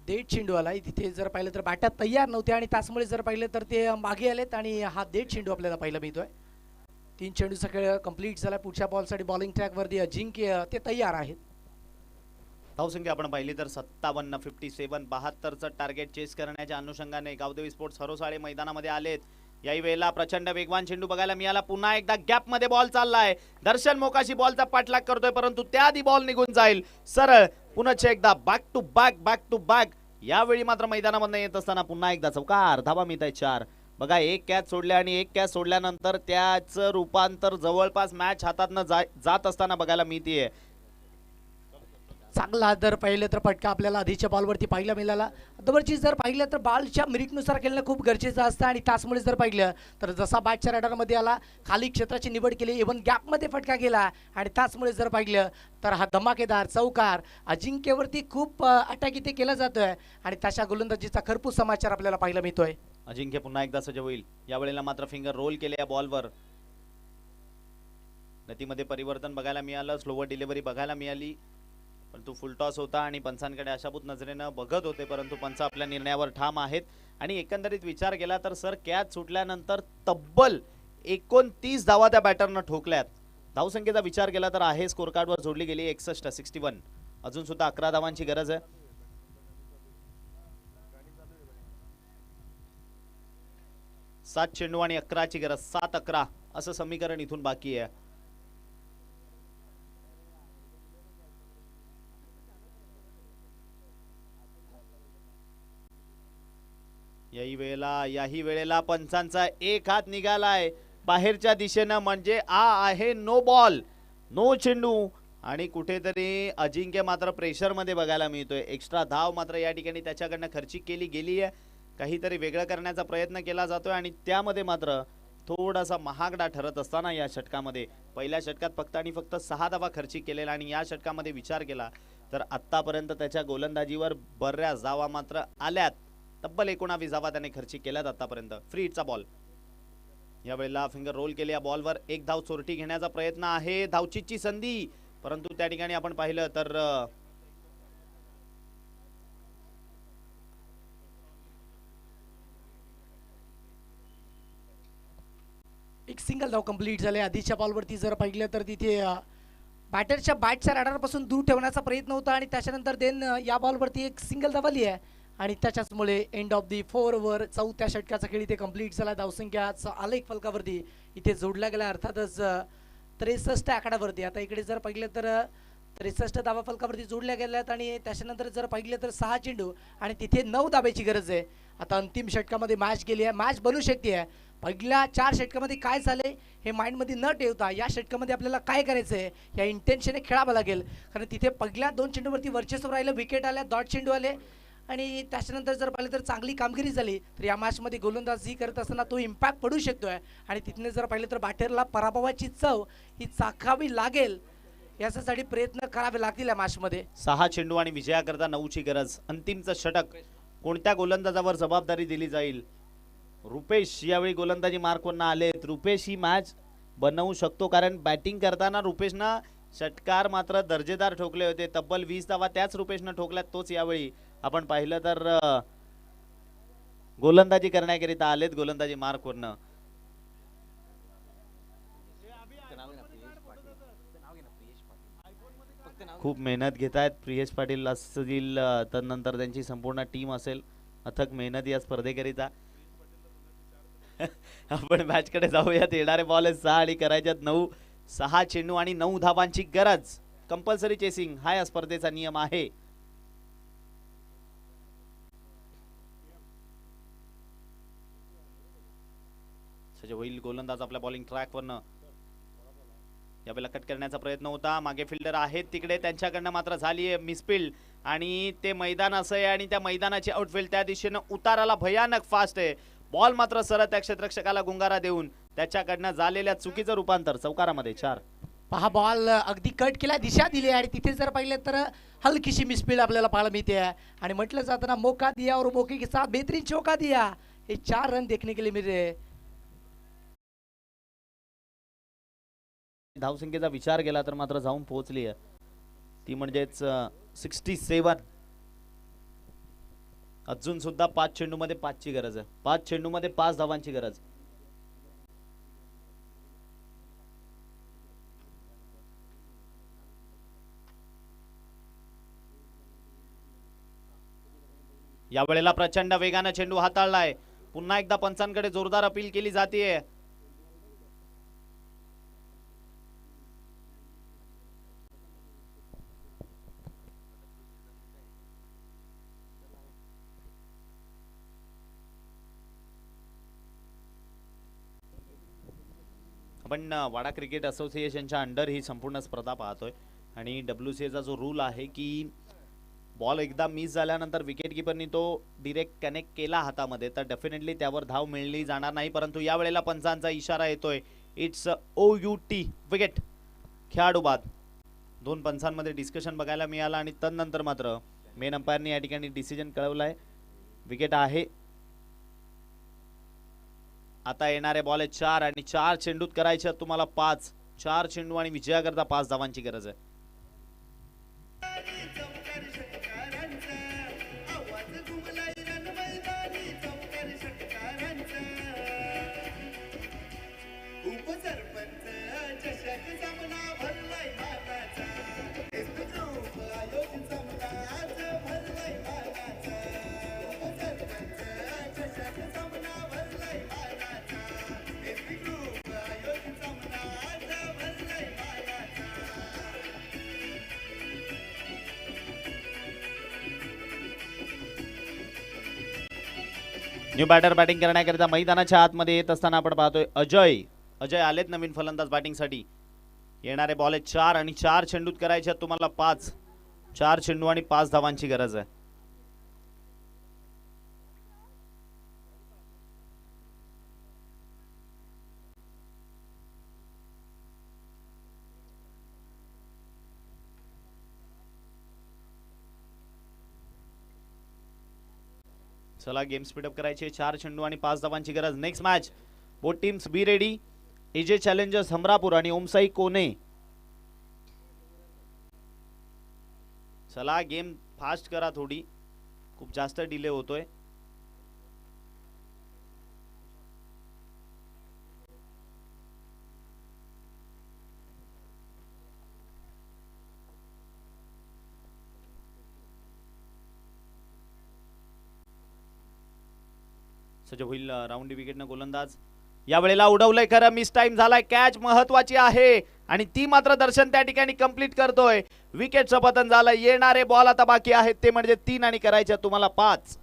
[SPEAKER 3] डेट चेंडू आलाय. तिथे जर पाहिलं तर बॅटर तयार नव्हते आणि त्याचमुळे जर पाहिलं तर ते मागे आलेत आणि हा डेट चेंडू आपल्याला पाहायला मिळतोय. 3 चेंडूचा खेळ कंप्लीट झाला. पुढच्या बॉलसाठी बॉलिंग ट्रॅकवरती अजिंक्य ते तयार आहेत.
[SPEAKER 2] धावसंख्या आपण पाहिली तर 57, 57, 72चं टार्गेट चेस करण्याच्या अनुषंगाने गावदेवी स्पोर्ट्स हरोसाळे मैदानामध्ये आलेत. याही वेळेला प्रचंड वेगवान चेंडू बघायला मिळाला. पुन्हा एकदा गॅप मध्ये बॉल चाललाय. दर्शन मोकाशी बॉलचा पाठलाग करतोय, परंतु त्याआधी बॉल निघून जाईल सरळ. पुन्हा एकदा बॅक टू बॅक. यावेळी मात्र मैदानामधून येत असताना पुन्हा एकदा चौकार, धाबा मिळत आहे 4. बघा, एक कॅच सोडल्या आणि एक कॅच सोडल्यानंतर त्याचं रूपांतर जवळपास मॅच हातातनं जात असताना बघायला मिळतेय.
[SPEAKER 3] चांगला जर पाहिलं तर फटका आपल्याला आधीच्या बॉलवरती पाहायला मिळाला. अदरची जर पाहिलं तर बॉलच्या मिरिटनुसार खेळणं खूप गरजेचं असतं आणि त्याचमुळे जर पाहिलं तर जसा बॅटच्या रडारमध्ये आला, खाली क्षेत्राची निवड केली, इव्हन गॅपमध्ये फटका गेला आणि त्याचमुळे जर पाहिलं तर हा धमाकेदार चौकार. अजिंक्यवरती खूप अटॅक इथे केला जातोय आणि त्याच्या गोलंदाजीचा खरपूस समाचार आपल्याला पाहायला मिळतोय.
[SPEAKER 2] अजिंक्य पुन्हा एकदा सज्ज होईल. यावेळेला मात्र फिंगर रोल केले या बॉलवर. गतीमध्ये परिवर्तन बघायला मिळालं, स्लोवर डिलिव्हरी बघायला मिळाली, परंतु फुल टॉस होता आणि पंचांकडे आशाभूत नजरेनं बघत होते, परंतु पंच आपल्या निर्णयावर ठाम आहेत. आणि एकंदरीत विचार केला तर सर, कॅच सुटल्यानंतर तब्बल 29 धावा त्या बॅटरनं ठोकल्यात. धावसंख्येचा विचार केला तर आहे स्कोर कार्डवर जोडली गेली 61 अजून सुद्धा 11 धावांची गरज आहे. 7 चेंडू आणि 11 ची गरज, 7-11 असं समीकरण इथून बाकी आहे. याही वेळेला पंचांचा एक हात निघालाय बाहेरच्या दिशेनं, म्हणजे आहे नो बॉल, नो चेंडू. आणि कुठेतरी अजिंक्य मात्र प्रेशर मध्ये बघायला मिळतोय. एक्स्ट्रा धाव मात्र या ठिकाणी त्याच्याकडनं खर्ची केली गेली आहे. काहीतरी वेगळं करण्याचा प्रयत्न केला जातोय आणि त्यामध्ये मात्र थोडासा महागडा ठरत असताना या षटकामध्ये पहिल्या षटकात फक्त आणि फक्त 6 धावा खर्ची केलेला आणि या षटकामध्ये विचार केला तर आतापर्यंत त्याच्या गोलंदाजीवर बऱ्याच धावा मात्र आल्यात. तब्बल 19 धावा त्याने खर्ची केल्यात आतापर्यंत. फ्री हिटचा बॉल, यावेळेला फिंगर रोल केले. या बॉलवर एक धाव चोरटी घेण्याचा प्रयत्न आहे, धावचीची संधी, परंतु त्या ठिकाणी आपण पाहिलं तर
[SPEAKER 3] एक सिंगल धाव कंप्लीट झाले. आधीच्या बॉलवरती जर पाहिलं तर तिथे बॅटरच्या बॅटच्या रडारपासून दूर ठेवण्याचा प्रयत्न होता आणि त्याच्यानंतर देन या बॉलवरती एक सिंगल धाव आली आहे आणि त्याच्याचमुळे एंड ऑफ दी 4 ओव्हर चौथ्या षटकाचा खेळ इथे कंप्लीट झाला. धावसंख्याचा आलेख फलकावरती इथे जोडला गेला, अर्थातच 63 आकड्यावरती. आता इकडे जर पाहिलं तर 63 धावा फलकावरती जोडल्या गेल्यात आणि त्याच्यानंतर जर पाहिलं तर 6 चेंडू आणि तिथे 9 धाब्याची गरज आहे. आता अंतिम षटकामध्ये मॅच गेली आहे, मॅच बनू शकते आहे. पहिल्या 4 षटकामध्ये काय झाले हे माइंडमध्ये न ठेवता या षटकामध्ये आपल्याला काय करायचं आहे या इंटेन्शनने खेळावं लागेल, कारण तिथे पहिल्या 2 चेंडूवरती वर्चस्व राहिलं, विकेट आल्या, डॉट चेंडू आले आणि त्याच्यानंतर जर पाहिलं तर चांगली कामगिरी झाली तर या मॅचमध्ये गोलंदाजी करत असताना तो इम्पॅक्ट पडू शकतोय आणि तिथने जर पाहिलं तर बॅटरला पराभवाची चव ही चाखावी लागेल, याच्यासाठी प्रयत्न करावे लागतील या मॅचमध्ये.
[SPEAKER 2] 6 चेंडू आणि विजयाकरता 9 ची गरज. अंतिमचं षटक कोणत्या गोलंदाजावर जबाबदारी दिली जाईल? रुपेश यावेळी गोलंदाजी मार्कवरनं आलेत. रुपेश ही मॅच बनवू शकतो, कारण बॅटिंग करताना रुपेशनं षटकार मात्र दर्जेदार ठोकले होते. तब्बल 20 धावा त्याच रुपेशनं ठोकल्यात. तोच यावेळी आपण पाहिलं तर गोलंदाजी करण्याकरिता आलेत गोलंदाजी मार्कवरनं. खूप मेहनत घेत आहेत प्रियेश पाटील असतील, त्यानंतर त्यांची संपूर्ण टीम असेल. अथक मेहनत या स्पर्धेकरिता. आपण मॅच कडे जाऊयात. येणारे बॉल 6 आणि करायच्यात 9. 6 चेंडू आणि 9 धावांची गरज. कंपल्सरी चेसिंग हा या स्पर्धेचा नियम आहे. सजय होईल गोलंदाज आपल्या बॉलिंग ट्रॅकवरनं. यावेळेला कट करण्याचा प्रयत्न होता, मागे फिल्डर आहेत तिकडे, त्यांच्याकडनं मात्र झाली आहे मिसफिल्ड आणि ते मैदान असं आहे आणि त्या मैदानाची आउटफील्ड त्या दिशेनं उताराला भयानक फास्ट आहे. बॉल मात्र सरळ त्या क्षेत्ररक्षकाला गुंगारा देऊन त्याच्याकडनं झालेल्या चुकीचं रूपांतर चौकारामध्ये 4.
[SPEAKER 3] पहा बॉल अगदी कट केला, दिशा दिली आणि तिथे जर पाहिलं तर हलकीशी मिसफील्ड आपल्याला पाहायला मिळते आणि म्हटलं जातं ना, मौका दिया और मौके के साथ बेहतरीन चौका दिया. हे 4 रन देखने के लिए मिले.
[SPEAKER 2] धावसंख्येचा विचार केला तर मात्र जाऊन पोहोचली आहे ती, म्हणजेच 67. अजून सुद्धा 5 चेंडू मध्ये 5 ची गरज आहे. 5 चेंडू मध्ये 5 धावांची गरज. यावेळेला प्रचंड वेगाने चेंडू हाताळलाय. पुन्हा एकदा पंचांकडे जोरदार अपील केली जाते. आपण वाडा क्रिकेट असोसिएशनच्या अंडर ही संपूर्ण स्पर्धा पाहतोय आणि WCA चा जो रूल आहे की बॉल एकदा मिस झाल्यानंतर विकेट किपरनी तो डायरेक्ट कनेक्ट केला हातामध्ये तर डेफिनेटली त्यावर धाव मिळली जाणार नाही. परंतु या वेळेला पंचांचा इशारा येतोय, इट्स OUT विकेट. खेळाडू बाद. 2 पंचांमध्ये डिस्कशन बघायला मिळाला आणि तदनंतर मात्र मेन अंपायरनी या ठिकाणी डिसिजन कळवलाय, विकेट आहे. आता येणारे बॉल आहे 4 आणि 4 चेंडूत करायचे तुम्हाला 5. 4 चेंडू आणि विजयाकरता 5 धावांची गरज आहे.
[SPEAKER 5] उपसरपंच चषक सामना
[SPEAKER 2] न्यू बॅटर बॅटिंग करण्याकरिता मैदानाच्या आतमध्ये येत असताना आपण पाहतोय अजय आलेत नवीन फलंदाज बॅटिंगसाठी. येणारे बॉल आहेत 4 आणि 4 चेंडूत करायचे आहेत तुम्हाला 5. 4 चेंडू आणि 5 धावांची गरज आहे. चला गेम स्पीडअप करायचे. 4 चेंडू आणि 5 धावांची गरज. Next match both teams be ready. AJ challengers Hamrapur आणि ओमसाई कोने. चला गेम फास्ट करा थोडी, खूप जास्त डिले होतोय. सज्ज होईल राऊंड विकेटनं गोलंदाज. या वेळेला उडवलंय खरं, मिस टाइम झालाय. कॅच महत्वाची आहे आणि ती मात्र दर्शन त्या ठिकाणी कंप्लीट करतोय. विकेटचं पतन झालंय. येणारे बॉल आता बाकी आहेत ते म्हणजे 3 आणि करायचे तुम्हाला 5.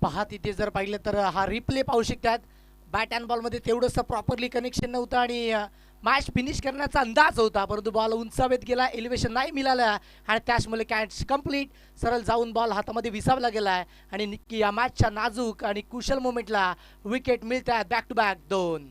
[SPEAKER 3] पहा तिथे जर पाहिलं तर हा रिप्ले पाहू शकतात. बॅट अँड बॉलमध्ये तेवढंसं प्रॉपरली कनेक्शन नव्हतं आणि मॅच फिनिश करण्याचा अंदाज होता, परंतु बॉल उंचावेत गेला, एलिव्हेशन नाही मिळालं आणि त्याचमुळे कॅच कंप्लीट सरळ जाऊन बॉल हातामध्ये विसावला गेला आहे आणि नक्की या मॅचच्या नाजूक आणि कुशल मोमेंटला विकेट मिळतात बॅक टू बॅक 2.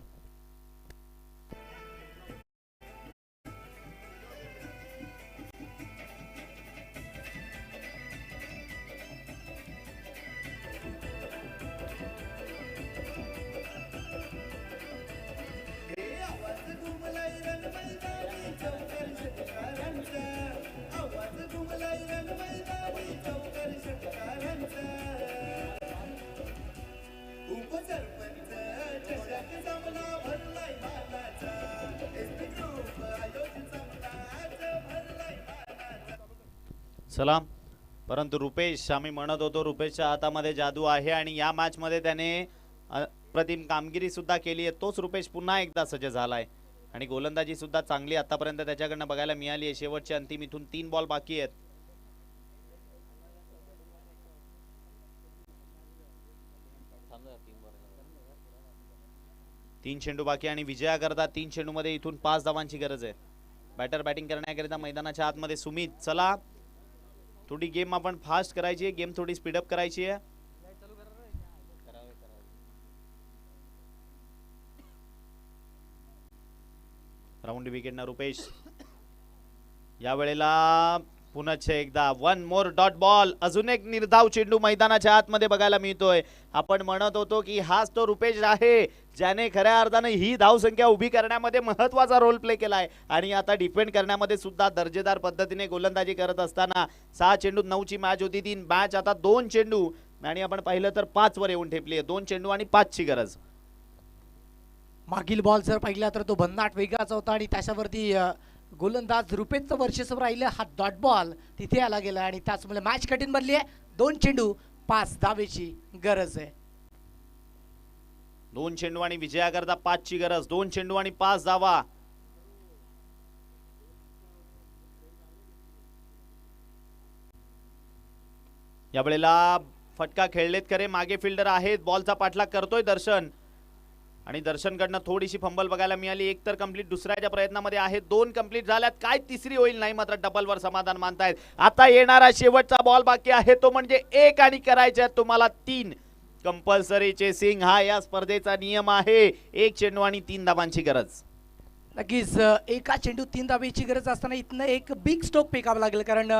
[SPEAKER 2] चला, परंतु रुपेश, आम्ही म्हणत होतो रुपेशच्या हातामध्ये जादू आहे आणि या मॅच मध्ये त्याने अप्रतिम कामगिरी सुद्धा केली आहे. तोच रुपेश पुन्हा एकदा सज्ज झालाय आणि गोलंदाजी सुद्धा चांगली आतापर्यंत त्याच्याकडनं बघायला मिळाली आहे. शेवटचे अंतिम इथून 3 बॉल बाकी आहेत. तीन चेंडू बाकी आणि विजया करता 3 चेंडू मध्ये इथून 5 धावांची गरज आहे. बॅटर बॅटिंग करण्याकरिता मैदानाच्या आतमध्ये सुमित. चला थोडी गेम आपण फास्ट करायची आहे, गेम थोडी स्पीडअप करायची आहे. राऊंड विकेट ना रुपेश. या वेळेला पुन्हा एकदा 1 मोर डॉट बॉल. अजून एक निर्धाव चेंडू मैदानाच्या आतमध्ये बघायला मिळतोय. आपण म्हणत होतो की हाच तो रुपेश आहे ज्याने खऱ्या अर्थाने ही धावसंख्या उभी करण्यामध्ये महत्वाचा रोल प्ले केलाय आणि आता डिफेंड करण्यामध्ये सुद्धा दर्जेदार पद्धतीने गोलंदाजी करत असताना 6 चेंडूत 9 ची मॅच होती. 3 मॅच आता 2 चेंडू आणि आपण पाहिलं तर 5 वर येऊन ठेपली आहे. 2 चेंडू आणि 5 ची गरज.
[SPEAKER 3] मागील बॉल जर पाहिला तर तो भन्नाट वेगाचा होता आणि त्याच्यावरती गोलंदाज रुपेशचं वर्चस्व राहिलं. हा डॉट बॉल तिथे आला गेला आणि त्याचमुळे मॅच कठीण बनली आहे. 2 चेंडू 5 धावेची गरज आहे.
[SPEAKER 2] 2 चेंडू आणि विजया करता 5 ची गरज. 2 चेंडू आणि 5 धावा. या वेळेला फटका खेळलेत खरे, मागे फिल्डर आहेत. बॉलचा पाठलाग करतोय दर्शन आणि दर्शनकडनं थोडीशी फंबल बघायला मिळाली. एक तर कंप्लीट दुसऱ्याच्या प्रयत्नामध्ये आहे. 2 कंप्लीट झाल्यात. काय तिसरी होईल नाही, मात्र डबलवर समाधान मानतायत. आता येणारा शेवटचा बॉल बाकी आहे तो म्हणजे 1 आणि करायचे तुम्हाला 3. कंपल्सरी चेसिंग हा या स्पर्धेचा नियम आहे. 1 चेंडू आणि 3 धावांची गरज.
[SPEAKER 3] नक्कीच एका चेंडू 3 धावेची गरज असताना इथनं एक बिग स्टोक फेकावं लागेल, कारण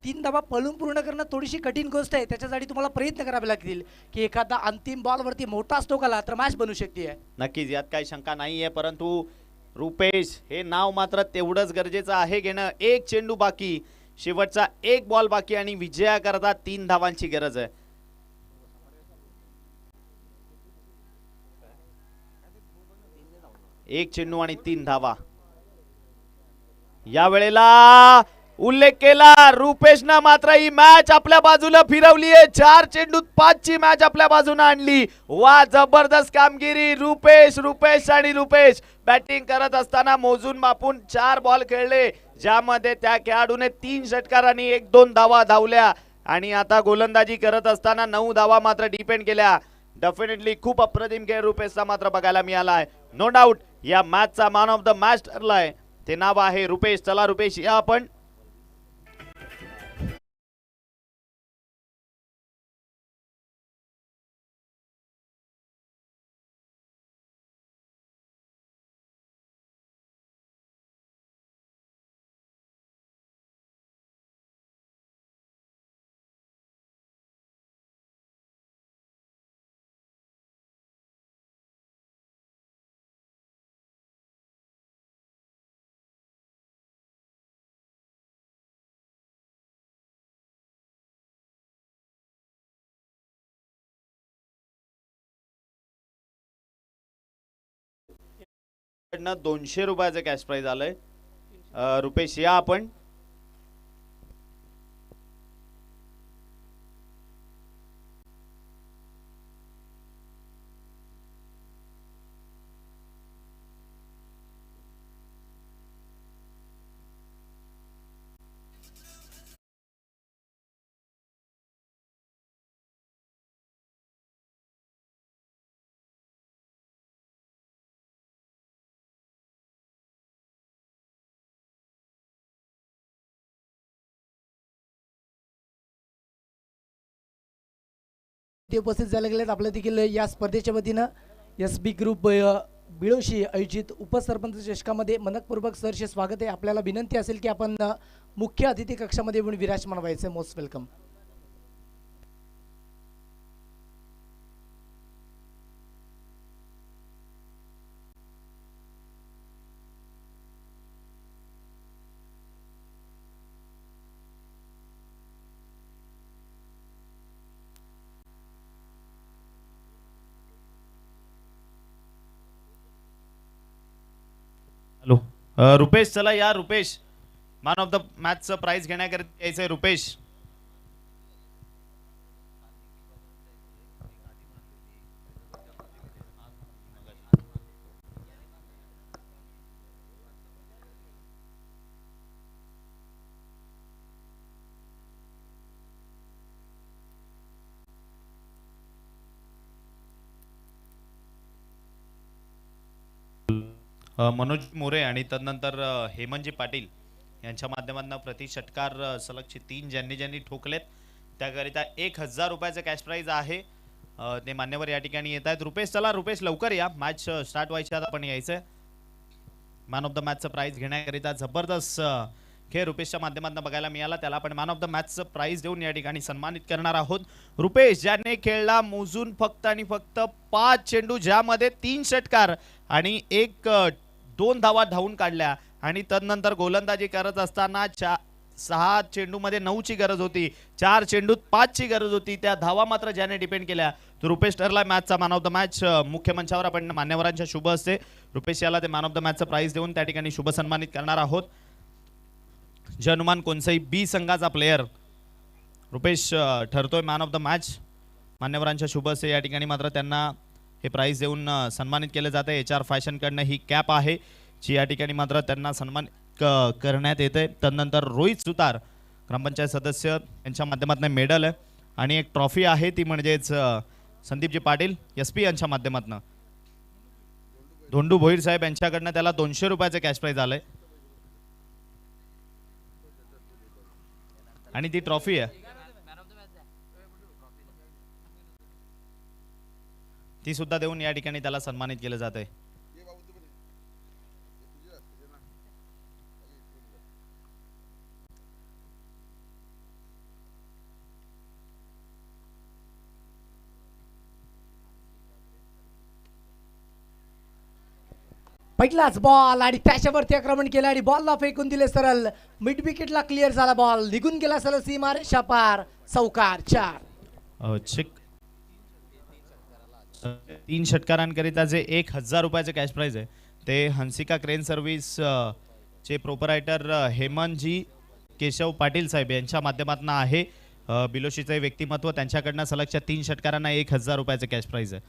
[SPEAKER 3] 3 धावा पळून पूर्ण करणं थोडीशी कठीण गोष्ट आहे. त्याच्यासाठी तुम्हाला प्रयत्न करावे लागतील की एखादा अंतिम बॉलवरती मोठा स्टोक आला तर मॅच बनू शकते.
[SPEAKER 2] नक्कीच यात काही शंका नाहीये, परंतु रुपेश हे नाव मात्र तेवढंच गरजेचं आहे घेणं. 1 चेंडू बाकी, शेवटचा 1 बॉल बाकी आणि विजया करता 3 धावांची गरज आहे. एक चेंडू आणि 3 धावा. या वेळेला उल्लेख केला रुपेशनं, मात्र ही मॅच आपल्या बाजूला फिरवली आहे. 4 चेंडूत 5 ची मॅच आपल्या बाजूने आणली. वा, जबरदस्त कामगिरी. रुपेश आणि रुपेश बॅटिंग करत असताना मोजून मापून 4 बॉल खेळले, ज्यामध्ये त्या खेळाडूने 3 षटकार आणि 1-2 धावा धावल्या आणि आता गोलंदाजी करत असताना 9 धावा मात्र डिपेंड केल्या. डेफिनेटली खूप अप्रतिम खेळ रुपेशचा मात्र बघायला मिळाला आहे. नो डाऊट या मॅचचा मॅन ऑफ द मॅच ठरलाय, ते नाव आहे रुपेश. चला रुपेश या आपण. कडनं 200 रुपयाचं कॅश प्राइज आलंय. रुपेश या आपण.
[SPEAKER 3] ते उपस्थित झाले गेलेत. आपल्या देखील या स्पर्धेच्या वतीनं SB ग्रुप बिळोशी आयोजित उपसरपंच चषकामध्ये मनपूर्वक सरचे स्वागत आहे. आपल्याला विनंती असेल की आपण मुख्य अतिथी कक्षामध्ये येऊन विराजमान व्हायचं. Most welcome.
[SPEAKER 2] हॅलो रुपेश चला या. रुपेश मॅन ऑफ द मॅचचं प्राइज घेण्याकरिता यायचंय. रुपेश मनोज मोरे आणि तदनंतर हेमंतजी पाटील यांच्या माध्यमातून प्रति षटकार सलगचे 3 ज्यांनी ठोकलेत त्याकरिता 1000 रुपयाचं कॅश प्राइज आहे. ते मान्यवर या ठिकाणी येत आहेत. रुपेश चला. रुपेश लवकर या, मॅच स्टार्ट व्हायच्या आत आपण यायचंय. मॅन ऑफ द मॅचचं प्राइज घेण्याकरिता जबरदस्त खेळ रुपेशच्या माध्यमातून बघायला मिळाला. त्याला आपण मॅन ऑफ द मॅचचं प्राइज देऊन या ठिकाणी सन्मानित करणार आहोत. रुपेश ज्याने खेळला मोजून फक्त आणि फक्त 5 चेंडू, ज्यामध्ये 3 षटकार आणि 2 धावा धावून काढल्या आणि तदनंतर गोलंदाजी करत असताना 6 चेंडूमध्ये 9 ची गरज होती, 4 चेंडूत 5 ची गरज होती. त्या धावा मात्र ज्याने डिपेंड केल्या तो रुपेश ठरला मॅचचा मॅन ऑफ द मॅच. मुख्य मंचावर आपण मान्यवरांच्या शुभ हस्ते रुपेश याला ते मॅन ऑफ द मॅचचं प्राइज देऊन त्या ठिकाणी शुभ सन्मानित करणार आहोत. हनुमान कोणसाई बी संघाचा प्लेयर रुपेश ठरतोय मॅन ऑफ द मॅच. मान्यवरांच्या शुभ हस्ते या ठिकाणी मात्र त्यांना हे प्राइज देऊन सन्मानित केले जाते. HR फॅशन कडनं ही कॅप आहे जी या ठिकाणी मात्र त्यांना सन्मानित करण्यात येते. तदनंतर रोहित सुतार ग्रामपंचायत सदस्य यांच्या माध्यमातून मेडल आहे आणि एक ट्रॉफी आहे, ती म्हणजेच संदीपजी पाटील SP यांच्या माध्यमातून धोंडू भोईर साहेब यांच्याकडनं त्याला 200 रुपयाचं कॅश प्राइज आलंय आणि ती ट्रॉफी आहे ती सुद्धा देऊन या ठिकाणी त्याला सन्मानित केलं जात आहे.
[SPEAKER 3] पहिलाच बॉल आणि त्याच्यावरती आक्रमण केलं आणि बॉलला फेकून दिले सरळ. मिड विकेटला क्लिअर झाला बॉल, निघून गेला सरळ सीमा रेषा पार. चौकार 4.
[SPEAKER 2] चेक 3 षटकारांकरिता जे 1000 रुपयाचे कॅश प्राइज आहे ते हंसिका क्रेन सर्व्हिस चे प्रोपरायटर हेमंतजी केशव पाटील साहेब यांच्या माध्यमातून आहे. बिलोशीचे व्यक्तिमत्व त्यांच्याकडनं सलगच्या 3 षटकारांना 1000 रुपयाचे कॅश प्राइज आहे.